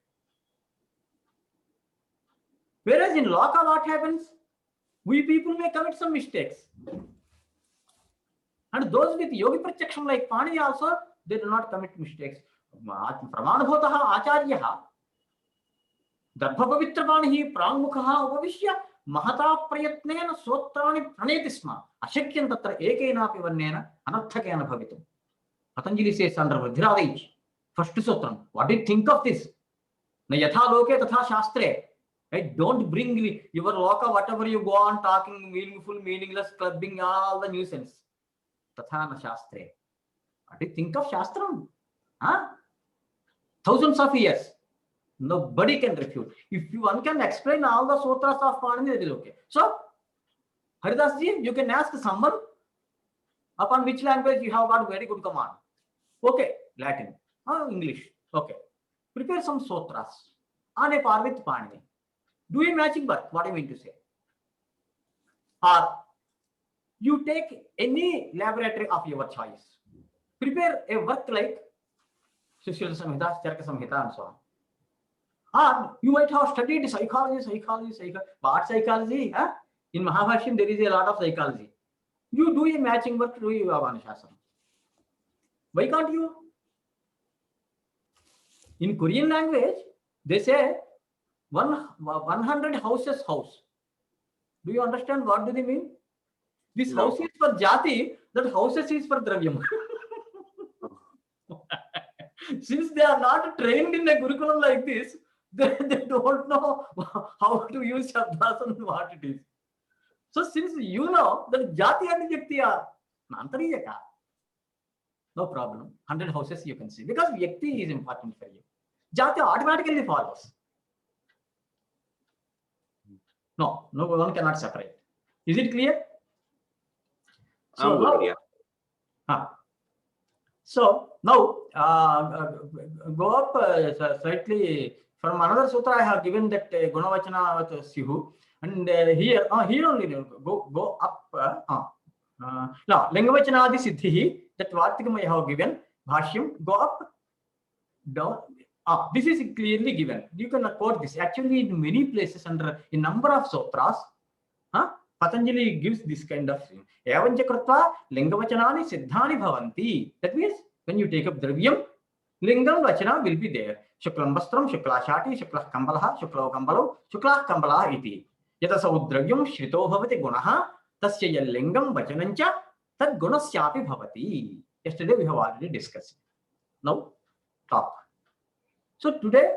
Whereas in Loka, what happens? We people may commit some mistakes. And those with yogi pratyaksham like Pani also, they do not commit mistakes. Pramanabhutah acharyah Darbhapavitra Prangmukha Upavishya Mahata Prayatnena Sotrani Pranetisma Ashakyan Tatra Ekena Pivanena Anathakana Bhavitum. Patanjali says under Vajradij, first Sutram. What do you think of this? Na yatha loke tatha shastre. Right? Don't bring your loka, whatever you go on talking, meaningful, meaningless, clubbing, all the nuisance. Tatha na shastre. What do you think of Shastram? Huh? Thousands of years. Nobody can refute. If one can explain all the sutras of Panini, that is okay. So, Haridas ji, you can ask someone upon which language you have got very good command. Okay, Latin or English. Okay. Prepare some sutras on a par with Panini. Do a matching work. What I mean to say. Or you take any laboratory of your choice. Prepare a work like Sushila Samhita, Charaka Samhita, and so on. Or you might have studied psychology. What psychology? Huh? In Mahabharasham, there is a lot of psychology. You do a matching work to your Avanashasana. Why can't you? In Korean language, they say 100 houses house. Do you understand what do they mean? This house is for jati, that houses is for dravyam. Since they are not trained in a curriculum like this, they don't know how to use shabdas and what it is. So since you know that jati and vyakti are mantariyaka, no problem. 100 houses you can see because vyakti is important for you. Jati automatically follows. No, one cannot separate. Is it clear? So now, go up slightly from another sutra. I have given that Gunavachana Sihu, and here only go up. Now Lingavachanadi Siddhi, that Vartikam I have given. Bhashyam, go up, down. This is clearly given. You can quote this. Actually, in many places under a number of sutras, Patanjali gives this kind of thing. Evancha kritva lingavachanani siddhani bhavanti. That means when you take up dravyam, lingam vachana will be there. Shuklam vastram, shukla shati, shukla kambalaha, shukla kambalo, shukla kambalaha iti. Yatasau dravyam shrito bhavati gunaha, tasya yal lingam vachanancha, tad gunasyapi bhavati. Yesterday we have already discussed. Now, top. So today,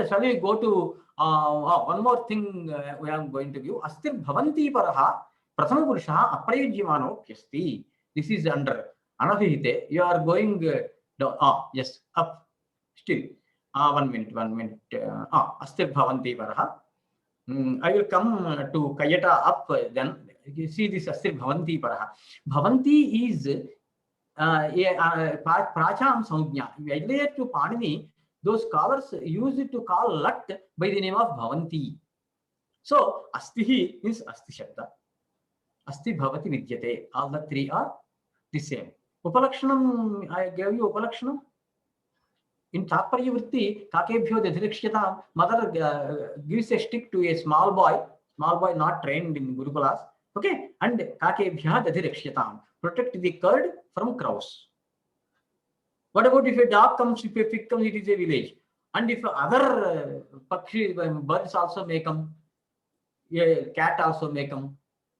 shall we go to one more thing we are going to give. Astir bhavanti paraha prathama purushaha aprayujyamano pyasti. This is under anavihite. You are going down. Yes, up. Still. 1 minute. Astir bhavanti paraha. I will come to Kayata up then. You see this astir bhavanti paraha. Bhavanti is pracham samjna. Related to Panini, those scholars use it to call Lat by the name of Bhavanti. So, Astihi means Asti Shabda. Asti Bhavati Vidyate. All the three are the same. Upalakshanam, I gave you Upalakshanam. In Taparya Vritti, Kakebhyo Dadhirikshyata, mother gives a stick to a small boy not trained in Gurukulas. Okay, and Kakebhya Dadhirikshyata, protect the curd from crows. What about if a dog comes, if a pig comes, it is a village. And if other birds also may come, a cat also may come,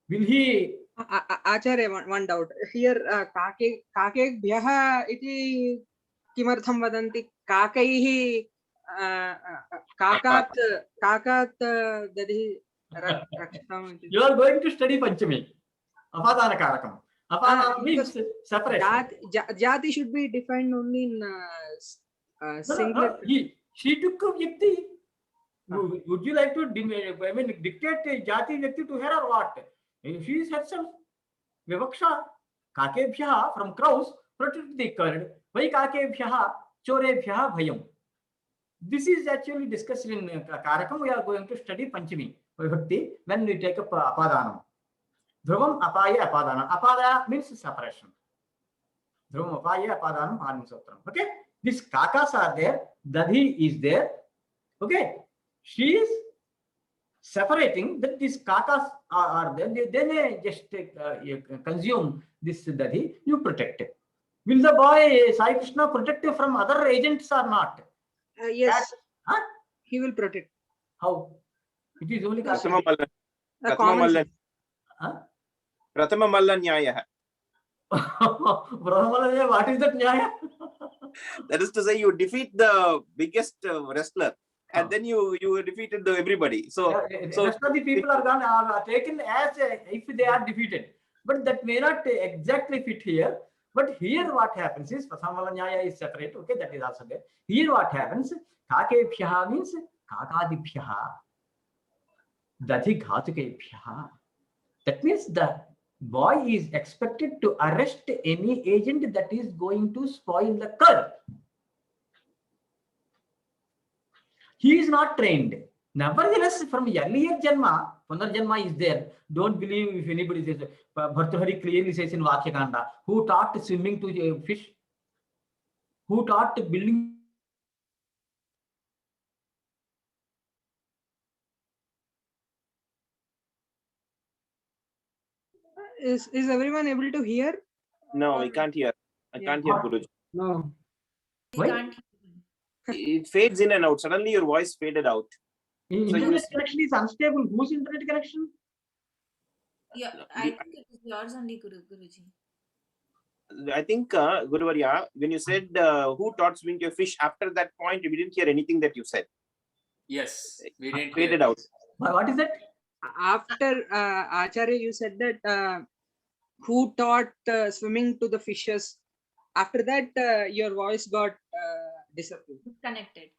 will he? Acharya, one doubt. Here, Kakebhyaha iti किमर्थं वदन्ति काकैः काकात् काकात् दधिः रक्षितम् इति? You are going to study Panchami. Apadana Karakam. Apadana means separation. Jati should be defined only in singular. She took a Vyakti. Would you like to dictate Jati Vyakti to her or what? She is herself. Vivaksha. Kakebhyaha from crows protect the curd. Vai kakebhyaha chorebhyaha bhayam. This is actually discussed in Karakam. We are going to study Panchami Vibhakti when we take up Apadanam. Dhruvam apaya apadana. Apadaya means separation. Dhruvam apaya apadanam anusotram. Okay. These kakas are there. Dadhi is there. Okay. She is separating that these kakas are there. They may just consume this dadhi. You protect it. Will the boy Sai Krishna protect you from other agents or not? Yes. Huh? He will protect. How? It is only Prathama common. Malla Nyaya. What is that Nyaya? That is to say, you defeat the biggest wrestler, and then you defeated everybody. So rest of the people are taken as if they are defeated, but that may not exactly fit here. But here what happens is Prathama Nyaya is separate. Okay, that is also there. Here what happens? Kakebhyaha means kakadibhyaha. Dadhi ghatukebhyaha. That means the boy is expected to arrest any agent that is going to spoil the curd. He is not trained. Nevertheless, from earlier Janma, Punarjanma is there. Don't believe if anybody says, Bhartahari clearly says in Vakyakanda, who taught swimming to fish? Who taught building? Is everyone able to hear? no, we can't hear. I can't hear Guruji. No. Why? It fades in and out. Suddenly your voice faded out. Internet connection is unstable. Whose internet connection? Yeah, I think it is yours only, Guruji. I think, Guruvarya, when you said who taught swimming to a fish, after that point, we didn't hear anything that you said. Yes, we didn't Faded hear. out. What is that? After Acharya, you said that who taught swimming to the fishes. After that, your voice got disappeared. Disconnected.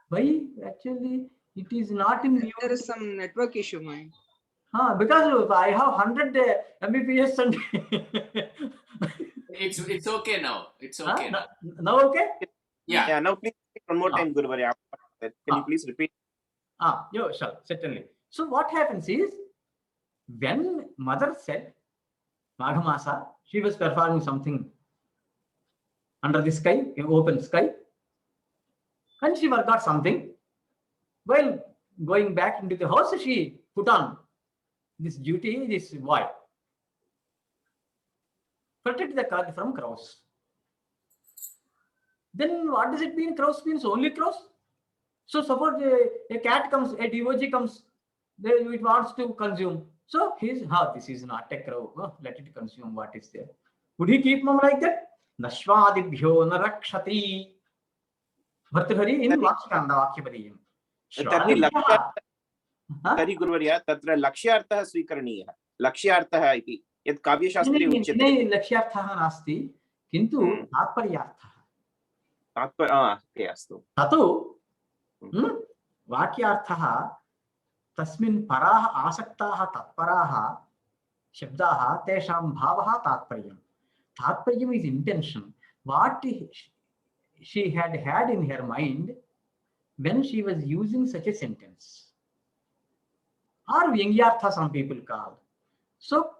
Why? Actually, it is not in view. There is some network issue, mine. Because I have 100 Mbps and It's okay now. It's okay now. now okay? Yeah. Now please one more time, Guruvarya. Can you please repeat? Yeah, sure, certainly. So what happens is, when mother said, Maghamasa, she was performing something under the sky, in open sky, and she forgot something. While going back into the house, she put on this duty, this boy. Protect the curd from crows. Then what does it mean? Crows means only crows. So suppose a cat comes, a DOG comes, it wants to consume. So this is not a crow. Let it consume what is there. Would he keep mum like that? Nashwadibhyo narakshati. Bhartahari in Vakshakanda Vakyapadiyam. तर्हि गुरुवर्य तत्र लक्ष्यार्थः स्वीकरणीयः लक्ष्यार्थः इति यत् काव्यशास्त्रे उच्यते लक्ष्यार्थः नास्ति किन्तु तात्पर्यार्थः अस्तु ततो वाक्यार्थः तस्मिन् पराः आसक्ताः तत्पराः शब्दाः तेषां भावः तात्पर्यम् is intention what she had in her mind when she was using such a sentence. Or Vyangyartha, some people call. So,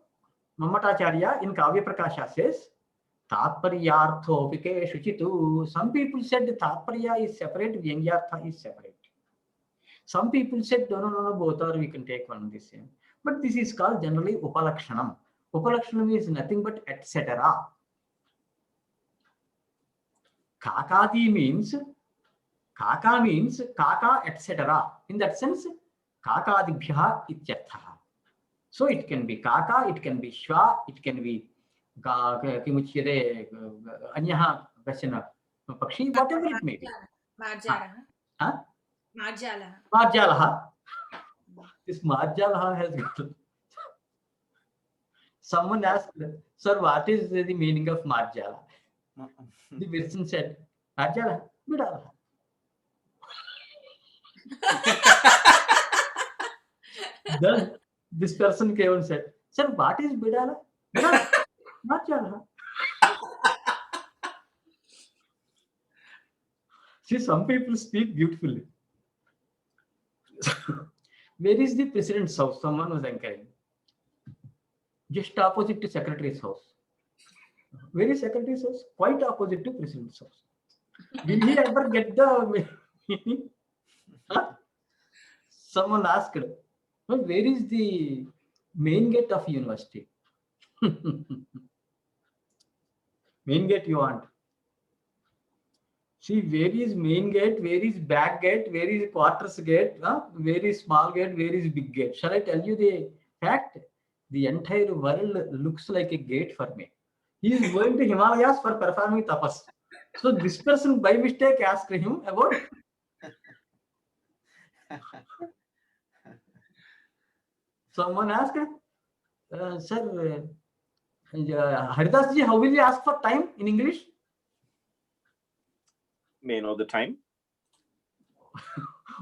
Mamatacharya in Kavya Prakasha says, Tatparyartho Pike Shuchitu. Some people said Tatparya is separate, Vyangyartha is separate. Some people said, no, both are, we can take one and the same. But this is called generally Upalakshanam. Upalakshanam is nothing but etc. Kakati means, Kaka means Kaka, etc. In that sense, Kakadibhyaha ityarthaha. So it can be Kaka, it can be Shva, it can be Kimuchyade Anyaha Vachana Pakshi, whatever it may be. Marjalaha. Huh? Marjalaha. Marjalaha. This Marjalaha has got. Someone asked, sir, what is the meaning of Marjala? The person said, Marjala, Bidala. Then this person came and said, sir, what is Bidala? Bidala, Marjala. See, some people speak beautifully. Where is the president's house? Someone was inquiring. Just opposite to secretary's house. Where is secretary's house? Quite opposite to president's house. Will he ever get the meaning? Huh? Someone asked, well, where is the main gate of university? Main gate you want. See, where is main gate, where is back gate, where is quarters gate, where is small gate, where is big gate? Shall I tell you the fact? The entire world looks like a gate for me. He is going to Himalayas for performing tapas. So this person by mistake asked him about. Someone asked, sir, Haridas ji, how will you ask for time in English? May I know the time?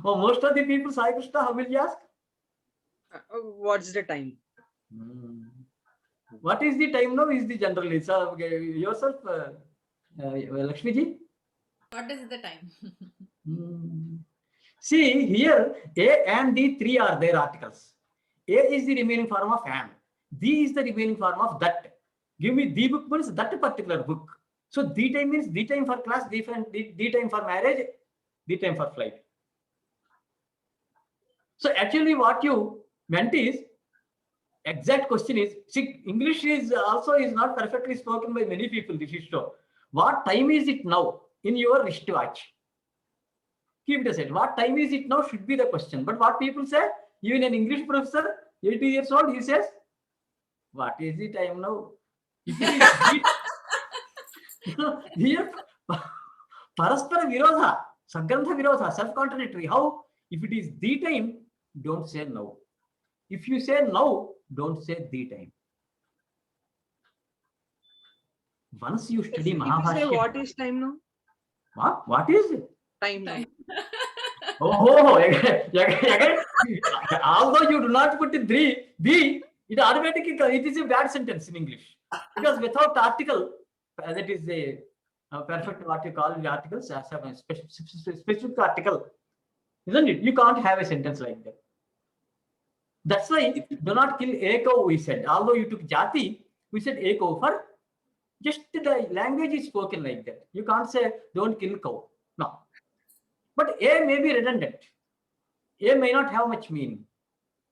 Oh, most of the people, Sai Krishna, how will you ask? What's the time? What is the time now? Is the general. So, yourself, Lakshmi ji? What is the time? See, here, A and D, three are their articles. A is the remaining form of am. D is the remaining form of that. Give me the book means that particular book. So, D time means D time for class, D time for marriage, D time for flight. So, actually, what you meant is, exact question is, see, English is also is not perfectly spoken by many people. This is so. What time is it now in your wristwatch? Keep it aside. What time is it now should be the question. But what people say, even an English professor, 80 years old, he says, what is the time now? If it is here, Paraspara Virodha, Sagrantha Virodha, self-contradictory. How? If it is the time, don't say no. If you say no, don't say the time. Once you study If you say Mahabharata. what is time now? What is it? Time now. Oh, again, although you do not put the, it automatically, it is a bad sentence in English. Because without article, that is a perfect, what you call the articles, as a specific article, isn't it? You can't have a sentence like that. That's why do not kill a cow, we said. Although you took jati, we said a cow for just the language is spoken like that. You can't say don't kill cow. No. But A may be redundant. A may not have much meaning.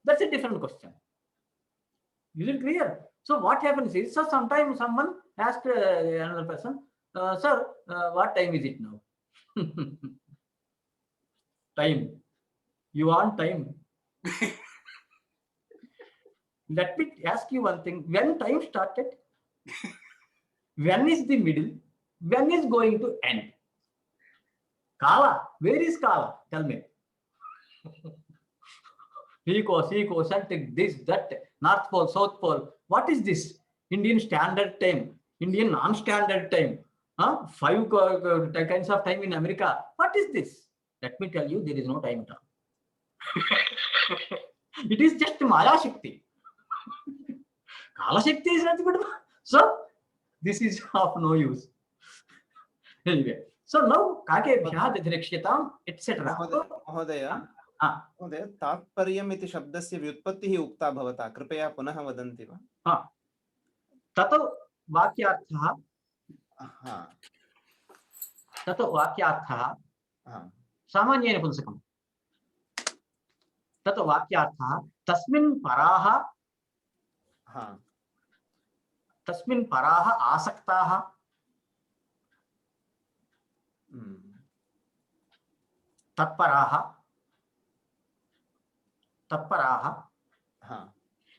That's a different question. Is it clear? So what happens is, so sometimes someone asked another person, sir, what time is it now? Time. You want time? Let me ask you one thing. When time started? When is the middle? When is going to end? Kala. Where is Kala? Tell me. Eco, Celtic, this, that, North Pole, South Pole. What is this? Indian Standard Time, Indian Non-Standard Time. 5 kinds of time in America. What is this? Let me tell you, there is no time at all. It is just Maya Shakti. Kala Shakti is nothing but. So, this is of no use. Anyway, so now, Kake Bhyad Dhirikshitam, etc. महोदय तात्पर्यम् इति शब्दस्य व्युत्पत्तिः उक्ता भवता कृपया पुनः वदन्ति वा? ततो वाक्यार्थः सामान्येन पुंसकम् ततो वाक्यार्थः तस्मिन् पराः आसक्ताः तत्पराः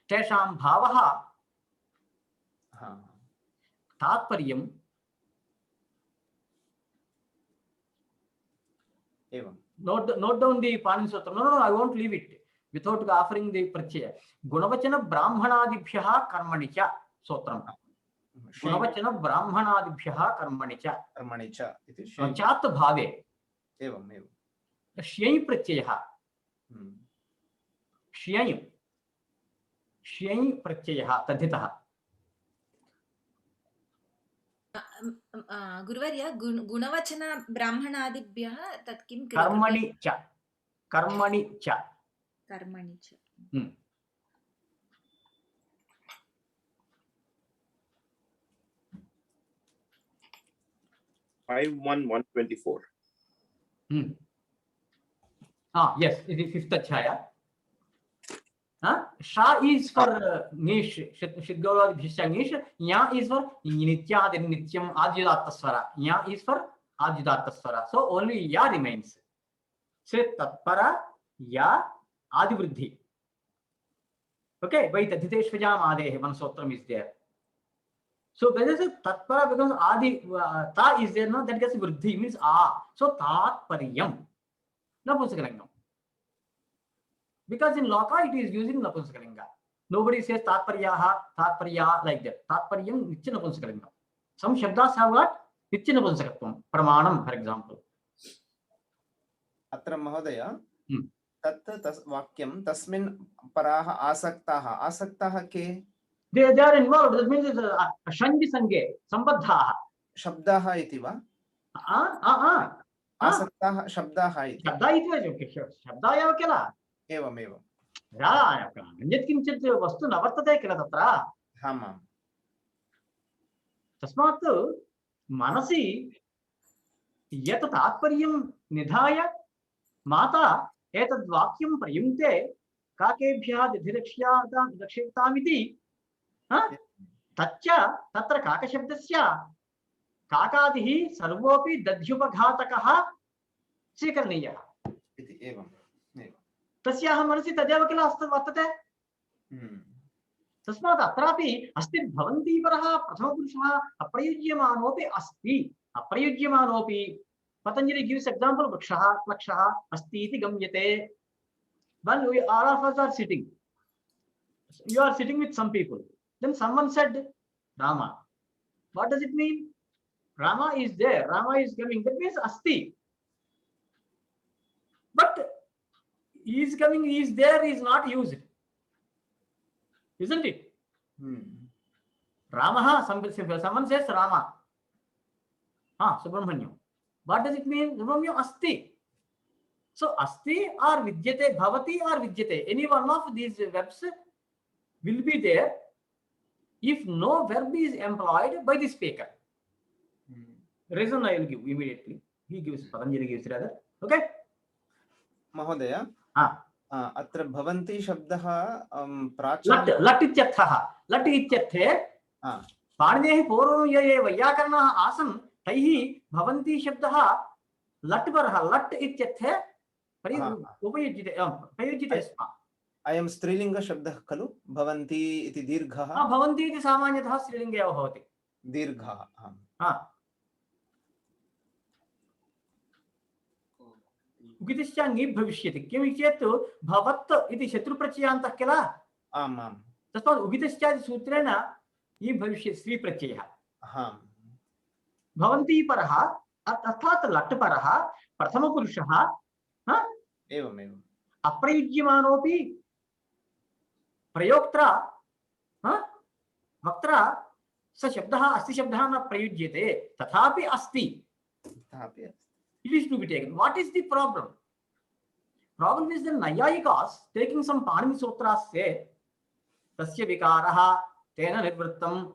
तेषां भावः तात्पर्यं एवं note down the Panini Sutra. No, I won't leave it without offering the prachaya. Gunavachana brahmanadibhyah karmani cha sotram. Gunavachana brahmanadibhyah karmani cha. कर्मणि च इति Chat bhave. एवम् एवं Shyai pratyayah. Shyai pratyayah tadhitah. गुरुवर्य गुणवचन ब्राह्मणादिभ्यः तत् किं कर्मणि च कर्मणि च कर्मणि च 5:1:124. Yes, it is fifth Adhyaya. Sha is for Nish, Shidgaura Bhisha Nish, Ya is for Nitya, then Nityam Adhyudatta Ya is for Adhyudatta So only Ya remains. So Tatpara, Ya, Adivruddhi. Okay, by Tadhiteshvajam Adehe, one sotram is there. So when there is Tatpara becomes Adi, Ta is there, no, that gets Vruddhi, means A. So Tatpariyam. Napunsakalinga. Because in Loka it is using Napunsakalinga. Nobody says Tatparya like that. Tatparyam Nitya Napunsakalinga. Some Shabdas have got Nitya Napunsakatvam. Pramanam, for example. अत्र महोदय तत् वाक्यं तस्मिन् पराः आसक्ताः आसक्ताः के They are involved. That means it's a Shangi Sange, Sambadhaha. शब्दाः इति वा आसक्ताः शब्दाः इति शब्दा इति शब्दा एव किल एवम् एवम् अन्यत् किञ्चित् वस्तु न वर्तते किल तत्र आम् आम् तस्मात् मनसि यत् तात्पर्यं निधाय माता एतद् वाक्यं प्रयुङ्क्ते काकेभ्यः दधिरक्ष्यतामिति तच्च तत्र काकशब्दस्य काकादिः सर्वोऽपि दध्युपघातकः स्वीकरणीयः इति एवम् तस्याः मनसि तदेव किल वर्तते तस्मात् अत्रापि अस्ति भवन्ति परः प्रथमपुरुषः अप्रयुज्यमानोऽपि अस्ति अप्रयुज्यमानोऽपि Patanjali gives example Vrikshaha, Plakshaha, Asti iti Gamyate. When we all of us are sitting, you are sitting with some people. Then someone said Rama. What does it mean? Rama is there, Rama is coming. That means Asti. But he is coming, he is there, he is not used. Isn't it? Ramaha, someone says Rama. Subramanyam. What does it mean? Subramanyam Asti. So Asti or Vidyate, Bhavati or Vidyate. Any one of these verbs will be there if no verb is employed by the speaker. Reason I will give immediately. He gives, Patanjali gives rather. Okay? Mahodaya. अत्र भवन्ति शब्दः लट् इत्यर्थः लट् इत्यर्थे पाणिनेः पूर्वं ये वैयाकरणाः आसन् तैः भवन्ति शब्दः लट् परः लट् इत्यर्थे उपयुज्यते स्म अयं स्त्रीलिङ्ग शब्दः खलु भवन्ति इति दीर्घः भवन्ति इति सामान्यतः स्त्रीलिङ्गे एव भवति दीर्घः उगितिश्च ङीप् भविष्यति किमिति चेत् भवत् इति शत्रुप्रत्ययान्तः किल आम् आम् तस्मात् उगितिश्चादि सूत्रेण ङी भविष्यति स्त्रीप्रत्ययः भवन्ति परः अर्थात् लट् परः प्रथमपुरुषः एवमेवम् अप्रयुज्यमानोऽपि प्रयोक्ता वक्त्रा स शब्दः अस्ति शब्दः न प्रयुज्यते तथापि अस्ति It is to be taken. What is the problem? Problem is the Nayayikas taking some Panini Sutras say Tasya Vikaraha Tena Nivrittam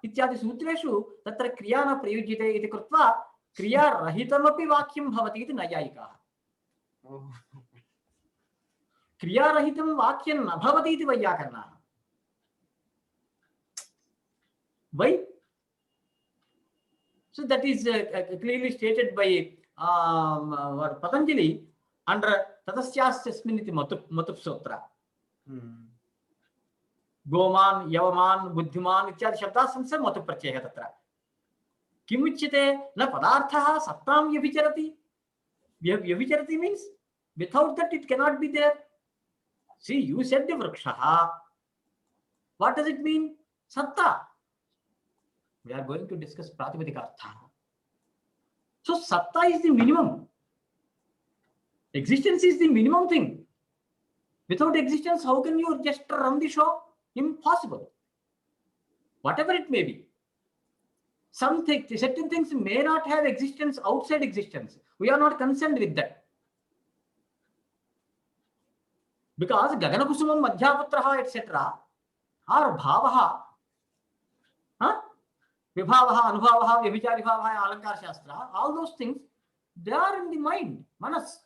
Ityadi Sutreshu Tatra Kriya na Prayujite iti Krutva Kriya Rahitamapi Vakyam Bhavati iti Nayayikaha. Kriya Rahitam Vakyam na Bhavati iti Vaiyakarana. Why? So that is clearly stated by Patanjali under Tatasyastasmin iti Matup Sutra. Goman, Yavaman, Buddhiman, ityadi shabdas samse Matup Pratyaya tatra. Kimuchyate na padarthaha sattam yabhicharati. Vyavicharati means without that it cannot be there. See, you said the vriksha. What does it mean? Satta. We are going to discuss Pratipadika-artha. So satta is the minimum. Existence is the minimum thing. Without existence, how can you just run the show? Impossible. Whatever it may be. Certain things may not have existence outside existence. We are not concerned with that. Because Gaganakusumam, Madhyaputraha, etc. are bhavaha, vibhavaha, anubhavaha, vyabhichari bhavaha, alankar shastra, all those things, they are in the mind, manas.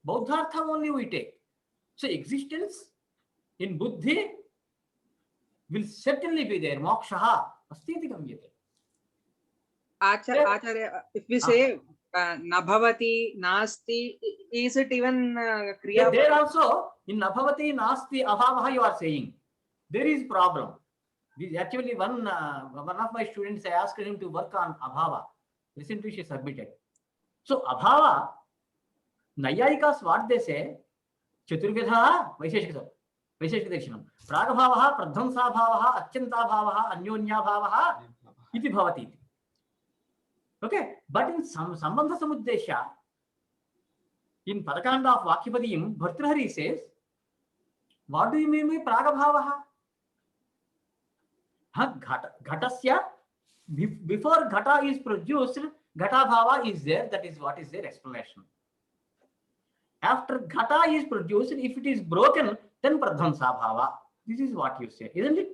Bodhartha only we take. So existence in buddhi will certainly be there. Mokshaha astiti gamyate. Acharya, if we say nabhavati, nasti, is it even kriya? There also, in nabhavati, nasti, abhavaha you are saying. There is problem. Actually, one of my students, I asked him to work on abhava. Recently, she submitted. So, abhava, Nayayikas, what they say, Chaturvedha, Vaisheshika Darshanam. Pragabhavaha, Pradhamsa bhavaha, Achyanta bhavaha, Anyonya bhavaha, iti bhavati. Okay, but in Sambandha Samuddesha, in Padakanda of Vakyapadiyam, Bhartrahari says, what do you mean by Pragabhavaha? Ghatasya, before Ghata is produced, Ghata Bhava is there. That is what is their explanation. After Ghata is produced, if it is broken, then Pradhamsa Bhava. This is what you say, isn't it?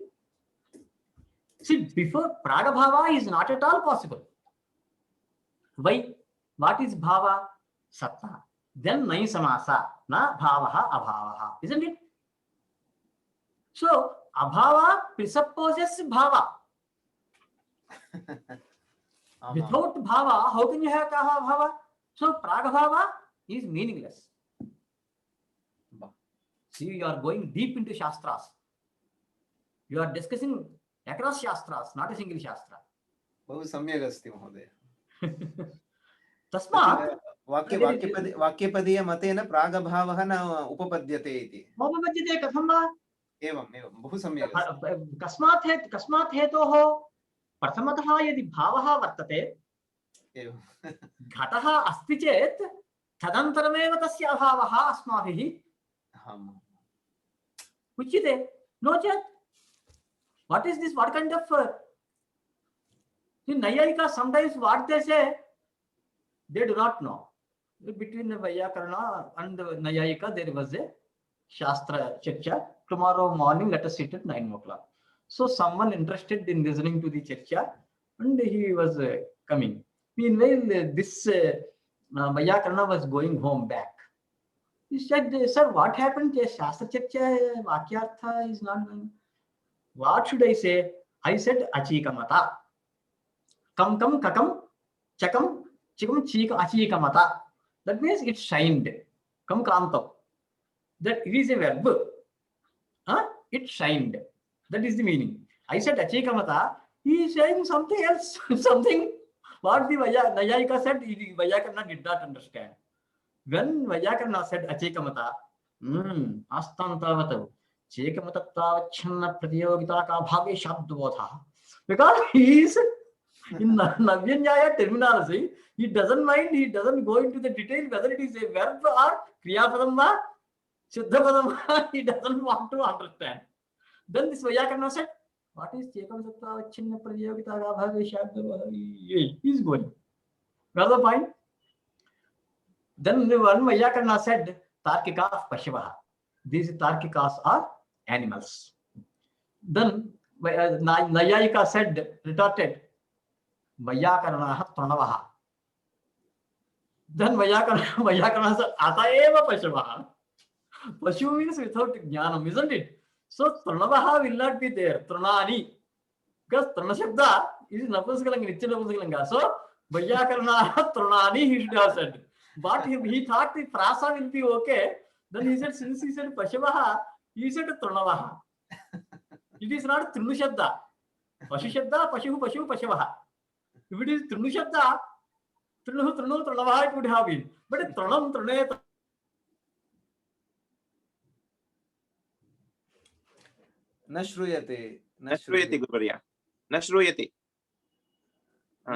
See, before Pragabhava is not at all possible. Why? What is Bhava? Satta. Then Nai Samasa. Na Bhavaha Abhavaha. Isn't it? So, Abhava presupposes Bhava. Without Bhava, how can you have Bhava? So, Pragabhava is meaningless. See, you are going deep into Shastras. You are discussing across Shastras, not a single Shastra. बहु सम्यक् अस्ति महोदय. तस्मात् वाक्यपदीय mateन प्रागभावः न उपपद्यते इति. उपपद्यते कथं वा? एवम् बहु सम्यक् अस्ति. कस्मात् हेतोः? प्रथमतः यदि भावः वर्तते, घटः अस्ति चेत् तदनन्तरमेव तस्य अभावः अस्माभिः उच्यते. नो चेत् what is this? What kind of Nayayika, sometimes what they say, they do not know. Between the Vaiyakarana and the Nayayika, there was a Shastra Chircha. Tomorrow morning, let us sit at 9 o'clock. So someone interested in listening to the Chircha, and he was coming. Meanwhile, this Vaiyakarana was going home back. He said, sir, what happened? Shastra Chircha, Vakyartha is not going. What should I say? I said Achikamata. Kam kakam chakam chikam chika achikamata. That means it shined. Kam krantam. That it is a verb. It shined. That is the meaning. I said achikamata. He is saying something else. Something what the Nayayika said, Vaiyakarana did not understand. When Vaiyakarana said achikamata, astantavatu. Because he is in Navya terminology, he doesn't mind, he doesn't go into the detail whether it is a verb or Kriyapadam, Siddhapadam, he doesn't want to understand. Then this Vaiyakarana said, what is Chekam Satta Chinna Pradiyogita Bhave Shabda? He is going. Got the point? Then one Vaiyakarana said, Tarkikas Pashavaha. These Tarkikas are animals. Then Nayayika said, retorted, Vaiyakarana Pranavaha. Then Vaiyakarana said, Ataeva Pashavaha. Pashu means without jnanam, isn't it? So Pranavaha will not be there. Pranani. Because Pranashabda is Napuskalang, Nichya Napuskalang. So Vaiyakarana Pranani he should have said. But he thought the prasa will be okay. Then he said, since he said Pashavaha, he said Pranavaha. It is not Trinu Shabda. Pashu Shabda, Pashu, Pashavaha. If it is Trinu Shabda, Trinu, Trinu, Trinava, it would have been. But Trinam, Trine, न श्रूयते न श्रूयते गुरुवर्य न श्रूयते न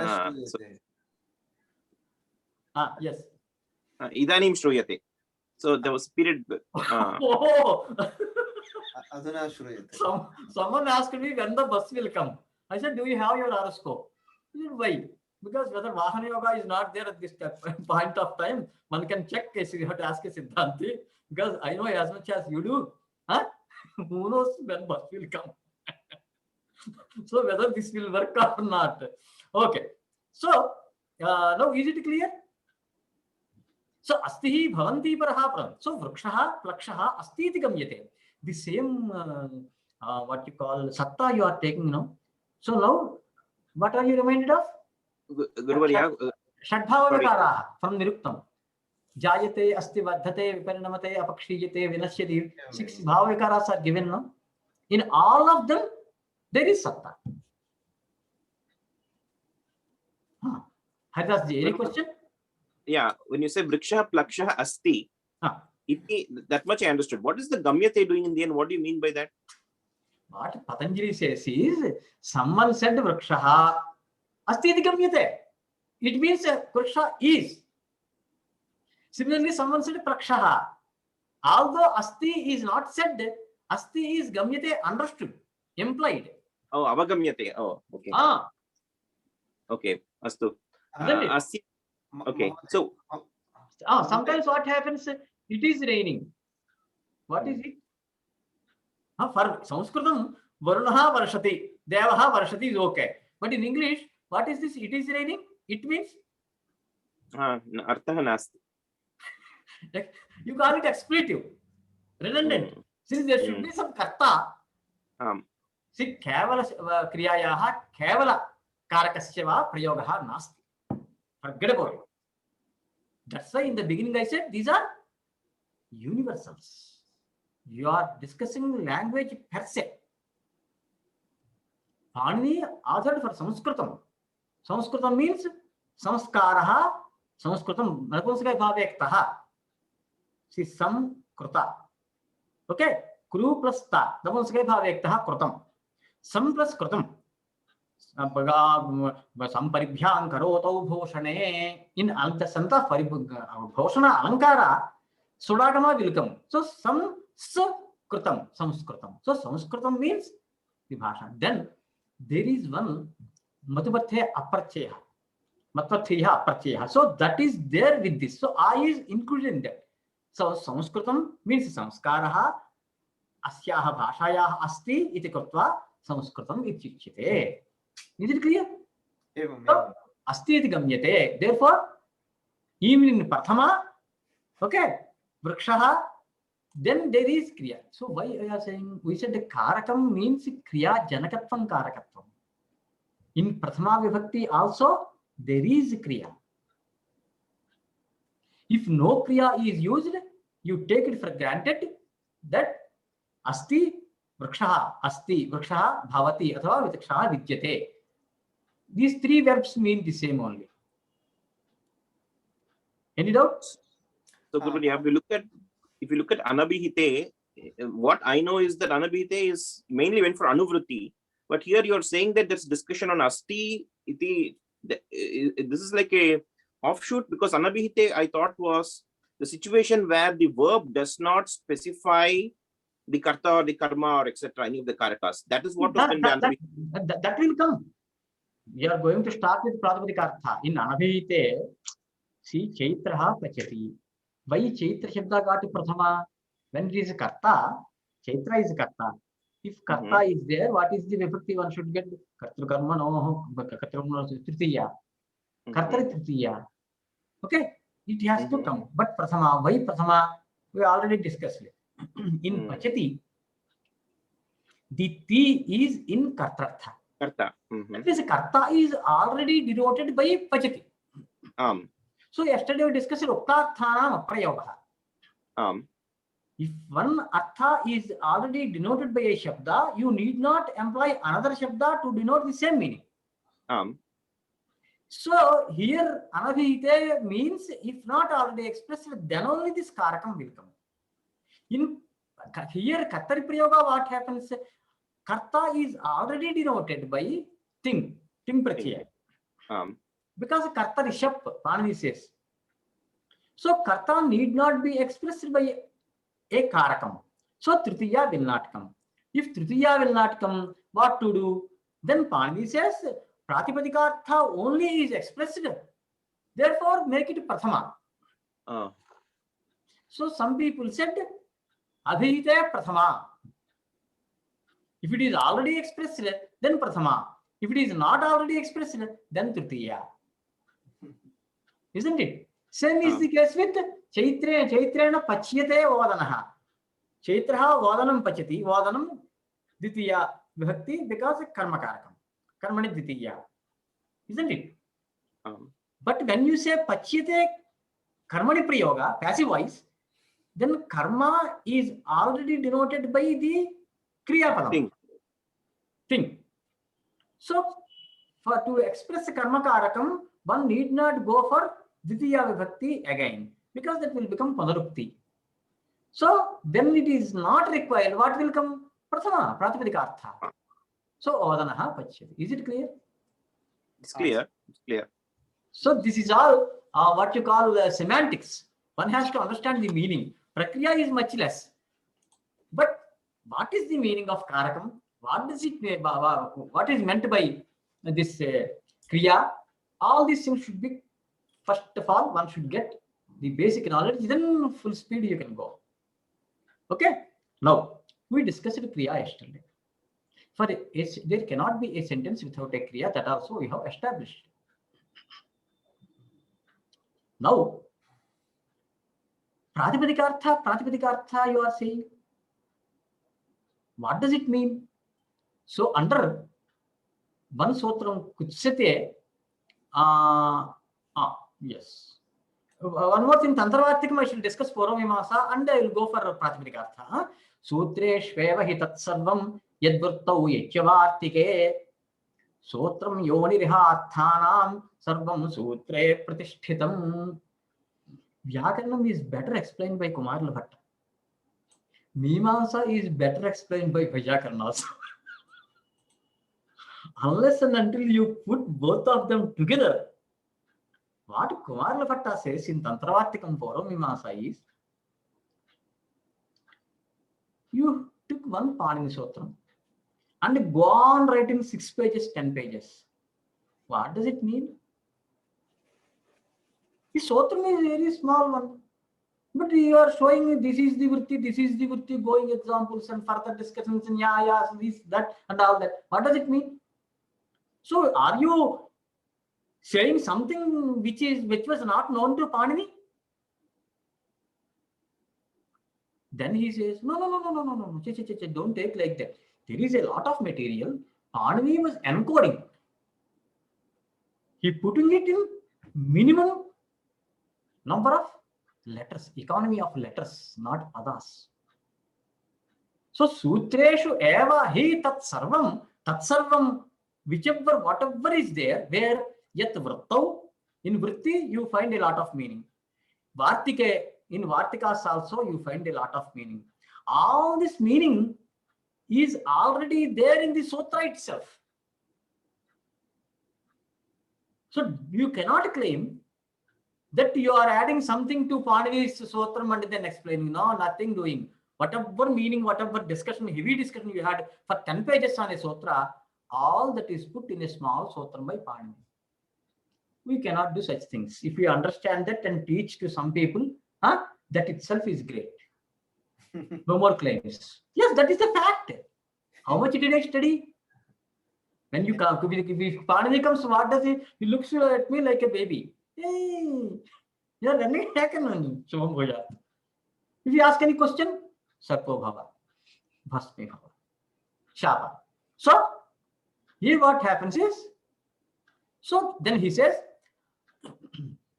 so श्रूयते yes. इदानीं श्रूयते. So there was period. Oh, अधुना श्रूयते. someone asked me when the bus will come. I said, do you have your horoscope? He said, why? Because whether Vahana Yoga is not there at this point of time, one can check. You have to ask a Siddhanti, because I know as much as you do. Huh? Who knows when bus will come? So whether this will work or not. Okay. So now is it clear? So astihi bhavanti paraha. So vrikshaha plakshaha asti iti gamyate. The same what you call satta you are taking now. So now what are you reminded of? Guruvarya, Shadbhava vikaraha from niruktam. Jayate asti vadhate viparinamate apakshiyate vinashyati. 6 bhava vikaras are given now. In all of them there is satta. Haridas ji, any question? Yeah, when you say vriksha plaksha asti, that much I understood. What is the gamyate doing in the end? What do you mean by that? What Patanjali says is, someone said vrikshaha asti iti gamyate. It means vriksha is. Similarly, someone said prakshaha. Although asti is not said, asti is gamyate understood, implied. Oh, avagamyate. Oh, okay. Okay, astu. Asti. Okay, so sometimes what happens, it is raining. What is it? For Sanskritam, Varunaha varshati, Devaha varshati is okay. But in English, what is this? It is raining. It means? Artha nasti. You call it expletive, redundant. Since there should be some karta. See, kevala kriyayaha kevala karakasya va prayogaha nasti. Forget about it. That's why in the beginning I said these are universals. You are discussing language per se. Panini authored for Sanskritam. Sanskritam means samskaraha, Sanskritam, Napumsaka bhavektaha. See, samkrita. Okay? Kru plus ta, Napumsaka bhavektaha krutam. Sam plus krutam. Samparibhyam karotau bhoshane. In Altasanta bhoshana alankara, Sudagama will come. So sam skrutam, Sanskritam. So Sanskritam means the bhasha. Then there is one Mathubathe Aparcheha. Matvatheya Aparcheha. So that is there with this. So I is included in that. So Sanskritam means samskaraha asyaha bhashayaha asti iti krutva Sanskritam ityuchyate. Is it clear? So, asti iti gamyate. Therefore, even in prathama, okay, vrikshaha, then there is kriya. So why I am saying, we said the karakam means kriya janakatvam karakatvam. In prathama vibhakti also there is kriya. If no kriya is used, you take it for granted that asti vrikshaha, asti vrikshaha bhavati athava vitikshaha vidyate. These 3 verbs mean the same only. Any doubts? So, Guruvarya, if you look at anabhihite, what I know is that anabhihite is mainly went for anuvritti. But here you are saying that there's discussion on asti. This is like a offshoot, because anabhihite I thought was the situation where the verb does not specify the karta or the karma or etc. any of the karakas. That is what was meant by anabhihite. That will come. We are going to start with Pratipadika. In Anabhihite, see Chaitraha Pachati. Why Chaitra Shabda got to Prathama? When it is a Karta, Chaitra is a Karta. If Karta is there, what is the vibhakti one should get? Kartrukarma no, Kartrukarma Tritiya. Kartari Tritiya. Okay? It has to come. But Prathama, why Prathama? We already discussed it. In Pachati, the Ti is in Kartartha. That means karta is already denoted by pachati. So yesterday we discussed uktarthanam aprayogaha. If one artha is already denoted by a shabda, you need not employ another shabda to denote the same meaning. So here anabhite means if not already expressed, then only this karakam will come. In here Kartari Prayoga, what happens? Karta is already denoted by ting pratyaya. Because Karta Rishap, Panini says. So Karta need not be expressed by a Karakam. So Tritiya will not come. If Tritiya will not come, what to do? Then Panini says Pratipadika only is expressed. Therefore, make it Prathama. So some people said Abhite Prathama. If it is already expressed, then Prathama. If it is not already expressed, then Tritiya. Isn't it? Same is the case with Chaitrena Pachyate Vadanaha. Chaitraha Vadanam Pachati, Vadanam Ditiya Vibhakti, because Karma Karakam. Karmani Ditiya. Isn't it? But when you say Pachyate Karmani Prayoga, passive voice, then karma is already denoted by the Kriya Padam. Thing. So, to express Karma Karakam, one need not go for Ditiya Vibhakti again, because that will become Panarukti. So, then it is not required. What will come? Prathama, Pratipadika. So, Avadanaha Pachyati. Is it clear? It's clear. It's clear. So, this is all what you call semantics. One has to understand the meaning. Prakriya is much less. But what is the meaning of Karakam? What does it mean? What is meant by this Kriya? All these things should be, first of all, one should get the basic knowledge, then full speed you can go. Okay? Now, we discussed Kriya yesterday. There cannot be a sentence without a Kriya, that also we have established. Now, Pratipadika you are saying. What does it mean? So, under one sotram kutsate, yes. One more thing, Tantravartikam I shall discuss Purvamimasa and I will go for Pratipadika. Sutre Shveva Hitat Sarvam Yadvurtau Yachyavartike Sotram Yoniriha Arthanam Sarvam Sutre Pratishtitam. Vyakaranam is better explained by Kumar Bhatta. Mimamsa is better explained by Vyakarana also. Unless and until you put both of them together, what Kumar Bhatta says in Tantravartikam Purvamimasa is, you took one Panini Sotram and go on writing 6 pages, 10 pages. What does it mean? The Sotram is a very small one. But you are showing this is the Vritti, going examples and further discussions and yas, this, that, and all that. What does it mean? So, are you saying something which was not known to Panini? Then he says, no, don't take like that. There is a lot of material. Panini was encoding. He putting it in minimum number of letters, economy of letters, not padas. So, Sutreshu eva hi tat sarvam, whichever, whatever is there, where yat vrattau, in vritti you find a lot of meaning. Vartike, in Vartikas also you find a lot of meaning. All this meaning is already there in the Sutra itself. So, you cannot claim that you are adding something to Panini's Sotram and then explaining. No, nothing doing. Whatever meaning, whatever discussion, heavy discussion you had for 10 pages on a Sutra, all that is put in a small Sotram by Panini. We cannot do such things. If we understand that and teach to some people, that itself is great. No more claims. Yes, that is the fact. How much did I study? When you come, if Panini comes, what does he? He looks at me like a baby. Hey, you're running back and if you ask any question, Sarpo Bhava, Bhasmi Bhava, Shava. So, here what happens is, so then he says,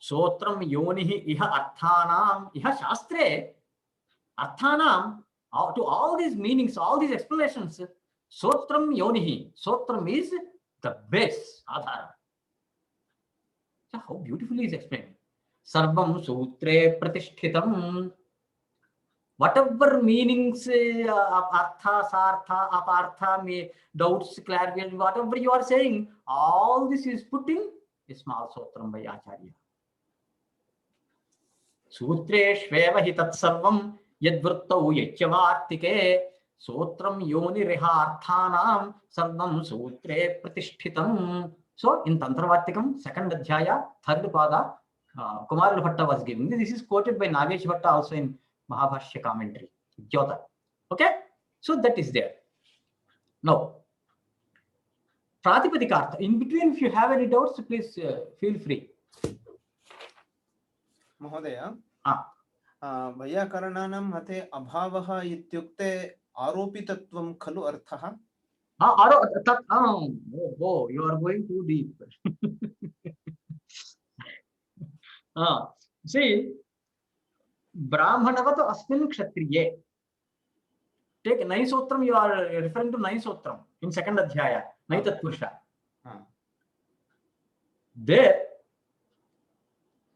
Sotram Yonihi Iha Arthanam, Iha Shastre, Arthanam, to all these meanings, all these explanations, Sotram Yonihi, Sotram is the base, Adhara. So how beautifully is explained. Sarvam sutre pratishthitam. Whatever meanings of artha, sartha, apartha, doubts, clarification, whatever you are saying, all this is put in a small sutram by Acharya. Sutreshveva hi tat sarvam yadvruttau yachyavartike sutram yoni riharthanam sarvam sutre pratishthitam. So in Tantravartikam, second adhyaya, third pada, Kumara Bhatta was giving. This is quoted by Nagesh Bhatta also in Mahabhashya commentary. Jyota. Okay? So that is there. Now, Pratipadika. In between, if you have any doubts, please feel free. महोदय वैयाकरणानां मते अभावः इत्युक्ते आरोपितत्वं खलु अर्थः? Oh, you are going too deep. See, Brahmanavat asmin kshatriye. Take Naisotram, you are referring to Naisotram in second adhyaya, Naitat Purusha. There,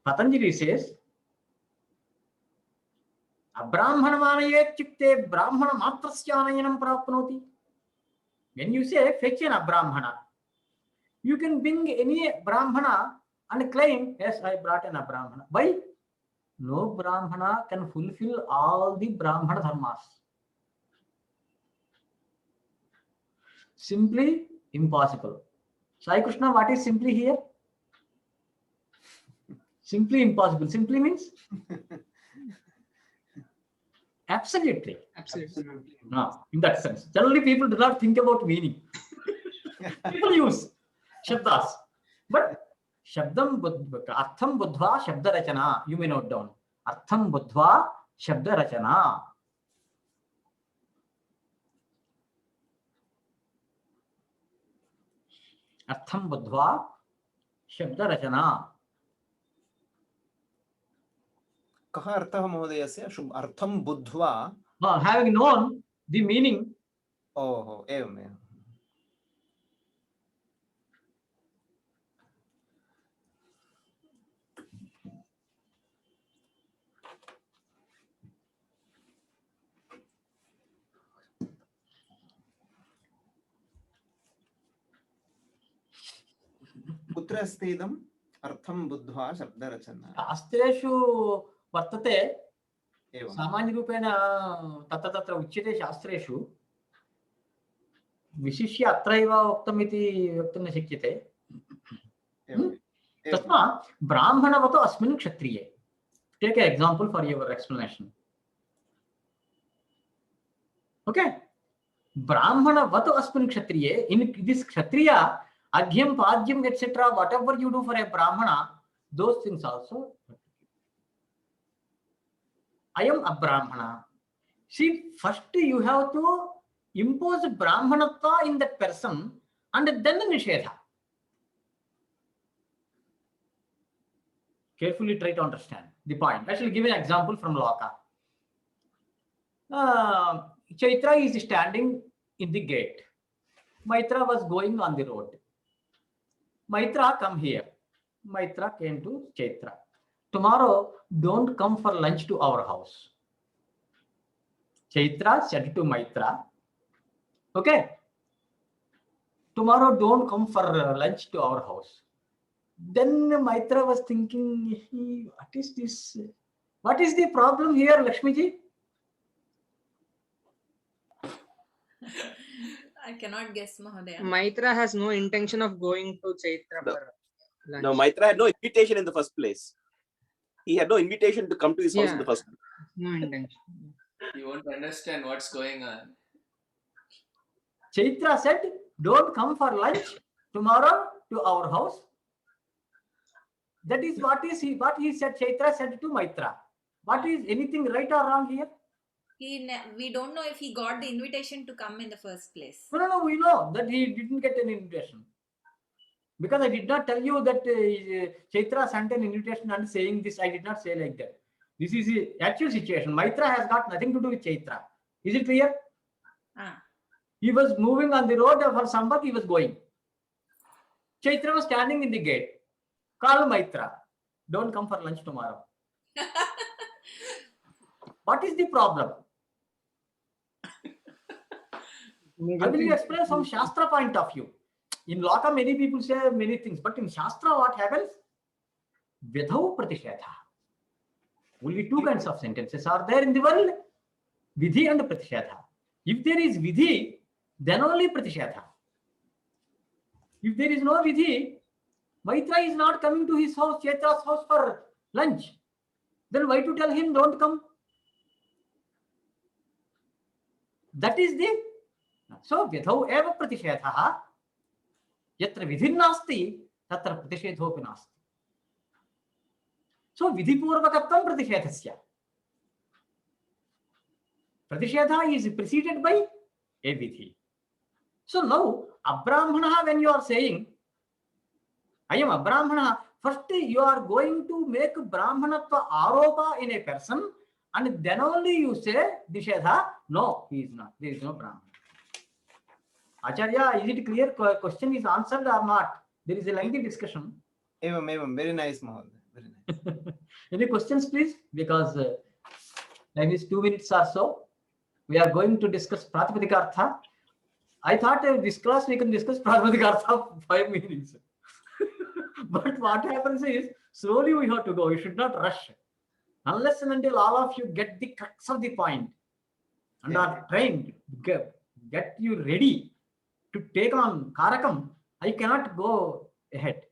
Patanjali says, Abrahmanamanayet chikte Brahmana matrasyanayanam prapnoti. When you say fetch an Abrahmana, you can bring any Brahmana and claim, yes, I brought an Abrahmana. Why? No Brahmana can fulfill all the Brahmana dharmas. Simply impossible. Sai Krishna, what is simply here? Simply impossible. Simply means? Absolutely. No, in that sense. Generally, people do not think about meaning. People use shabdas. But Shabdam Artham Buddhva Shabda Rachana. You may note down. Artham Buddhva Shabda Rachana. Artham Buddhva Shabda Rachana. कः अर्थः महोदयस्य? अर्थं बुद्ध्वा, having known the meaning. ओहो एवमेव. कुत्र अस्ति इदम्? अर्थं बुद्ध्वा शब्दरचना. शास्त्रेषु वर्तते. एवं. सामान्यरूपेण तत्र उच्यते शास्त्रेषु. विशिष्य अत्रैव उक्तम् इति वक्तुं न शक्यते. तस्मात् ब्राह्मणवत् अस्मिन् क्षत्रिये. Take an example for your explanation. Okay. Brahmanavat asmin kshatriye. In this kshatriya, Adhyam, Padyam, etc., whatever you do for a Brahmana, those things also. I am a Brahmana. See, first you have to impose Brahmanatva in that person and then the Nishedha. Carefully try to understand the point. I shall give an example from Loka. Chaitra is standing in the gate. Maitra was going on the road. Maitra, come here. Maitra came to Chaitra. Tomorrow, don't come for lunch to our house. Chaitra said to Maitra, okay, tomorrow don't come for lunch to our house. Then Maitra was thinking, what is this? What is the problem here, Lakshmiji? I cannot guess, Mahodaya. Maitra has no intention of going to Chaitra for lunch. No, Maitra had no invitation in the first place. He had no invitation to come to his house in the first place. No intention. You won't understand what's going on. Chaitra said, don't come for lunch tomorrow to our house. That is what he said. Chaitra said to Maitra. What is anything right or wrong here? We don't know if he got the invitation to come in the first place. No, we know that he didn't get an invitation. Because I did not tell you that Chaitra sent an invitation and saying this, I did not say like that. This is the actual situation. Maitra has got nothing to do with Chaitra. Is it clear? He was moving on the road for some work, he was going. Chaitra was standing in the gate. Call Maitra. Don't come for lunch tomorrow. What is the problem? I will explain from Shastra point of view. In Loka, many people say many things, but in Shastra, what happens? Vidhau pratishetha. Only two kinds of sentences are there in the world: vidhi and pratishetha. If there is vidhi, then only pratishetha. If there is no vidhi, Maitra is not coming to his house, Chetra's house for lunch. Then why to tell him don't come? That is the so vidhau eva pratishetha. Yatra vidhi nasti, tatra pratishethopi nasti. So vidhipurvakatvam pratishetasya. Pratishetha is preceded by a vidhi. So now abrahmana, when you are saying I am abrahmana, first you are going to make brahmanatva aropa in a person, and then only you say dishedha. No, he is not. There is no brahmana. Acharya, is it clear? Question is answered or not? There is a lengthy discussion. Evam, very nice, Mahoday. Very nice. Any questions, please? Because time is 2 minutes or so. We are going to discuss Pratipadika. I thought this class we can discuss Pratipadika 5 minutes. But what happens is, slowly we have to go. You should not rush. Unless and until all of you get the crux of the point and are trained, get you ready to take on kArakam, I cannot go ahead.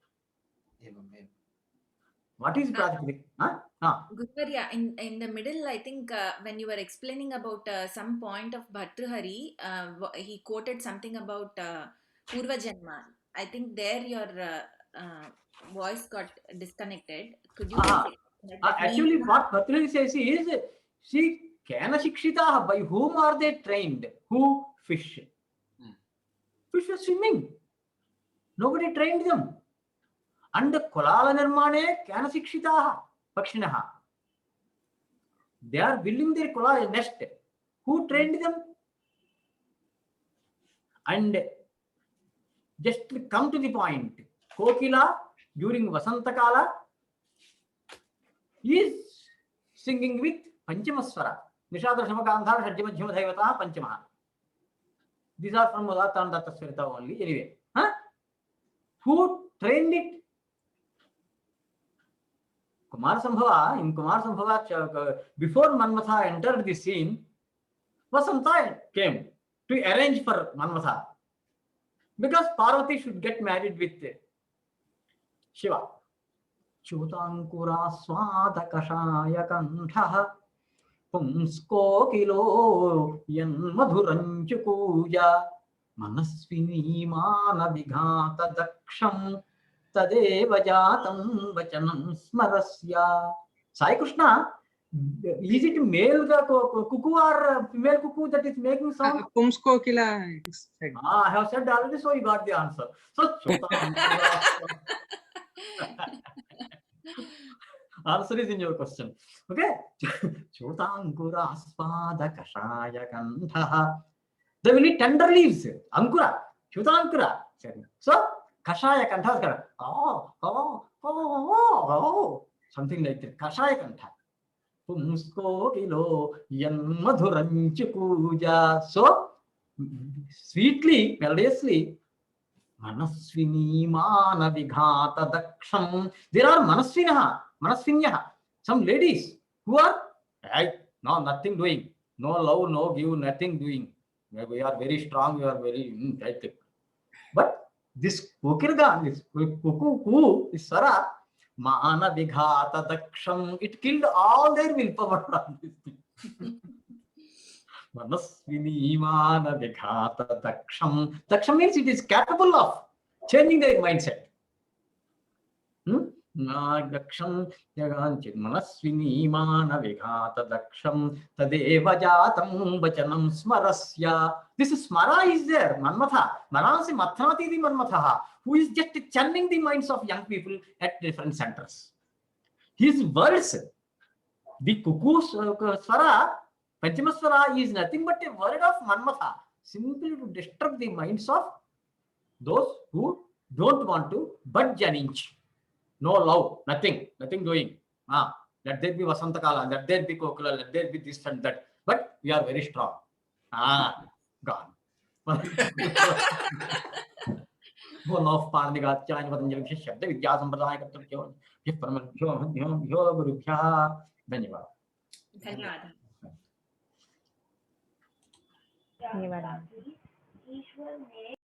What is Pratipadika? Guruvarya, in the middle, I think when you were explaining about some point of Bhartrihari, he quoted something about Purva Janma. I think there your voice got disconnected. Could you please explain that? Actually, what Bhartrihari says is, see, Kana Shikshita, by whom are they trained? Who? Fish. Fish are swimming. Nobody trained them. And Kolala Nirmane Kana Shikshita Pakshinaha. They are building their kola nest. Who trained them? And just come to the point. Kokila during Vasantakala is singing with Panchamaswara. Nishadra Shamakandhar Shajjama Dhaivata Panchamaha. These are from Udatta and Datta Svirta only. Anyway, who trained it? Kumar Sambhava, in Kumar Sambhava, before Manmatha entered the scene, Vasanta came to arrange for Manmatha. Because Parvati should get married with Shiva. Chutankura swada kashaya kantha pumsko kilo yan madhuranchukuja manasvini mana vighata daksham tadeva jatam vachanam smarasya. Sai Krishna, is it male cuckoo or female cuckoo that is making sound? Pumskokila. I have said already, so you got the answer. So answer is in your question. Okay. Chutankura spada kashaya kantha. They will eat tender leaves. Ankura. Chutankura. So kashaya kantha. Something like that. Kashaya kantha. Pumsko kilo yan madhuranchukuja. So sweetly, melodiously, Manasvini mana vighata daksham. There are manasvinyaha, some ladies who are, no, nothing doing, no love, no give, nothing doing. We are very strong, we are very, but this Kokirga, this Kuku, this Sara, mana vighata daksham, it killed all their willpower on this thing. Manasvini mana vighata daksham. Daksham means it is capable of changing their mindset. Daksham manasvini mana vighata daksham tadeva jatam vachanam smarasya. This smara is there. Manmatha. Manasi mathnati di manmatha, who is just churning the minds of young people at different centers. His words, the cuckoo swara, Panchamaswara is nothing but a word of Manmatha, simply to disturb the minds of those who don't want to budge an inch. no love, nothing doing. Let there be Vasanta Kala, let there be Kokula, let there be this and that. But we are very strong. Gone. Of Parnigatya Patanjali Shabda Vidya Sampradaya Katyo, Yo Gurubhya, Dhanyavad. धन्यवादः धन्यवाद। ईश्वर ने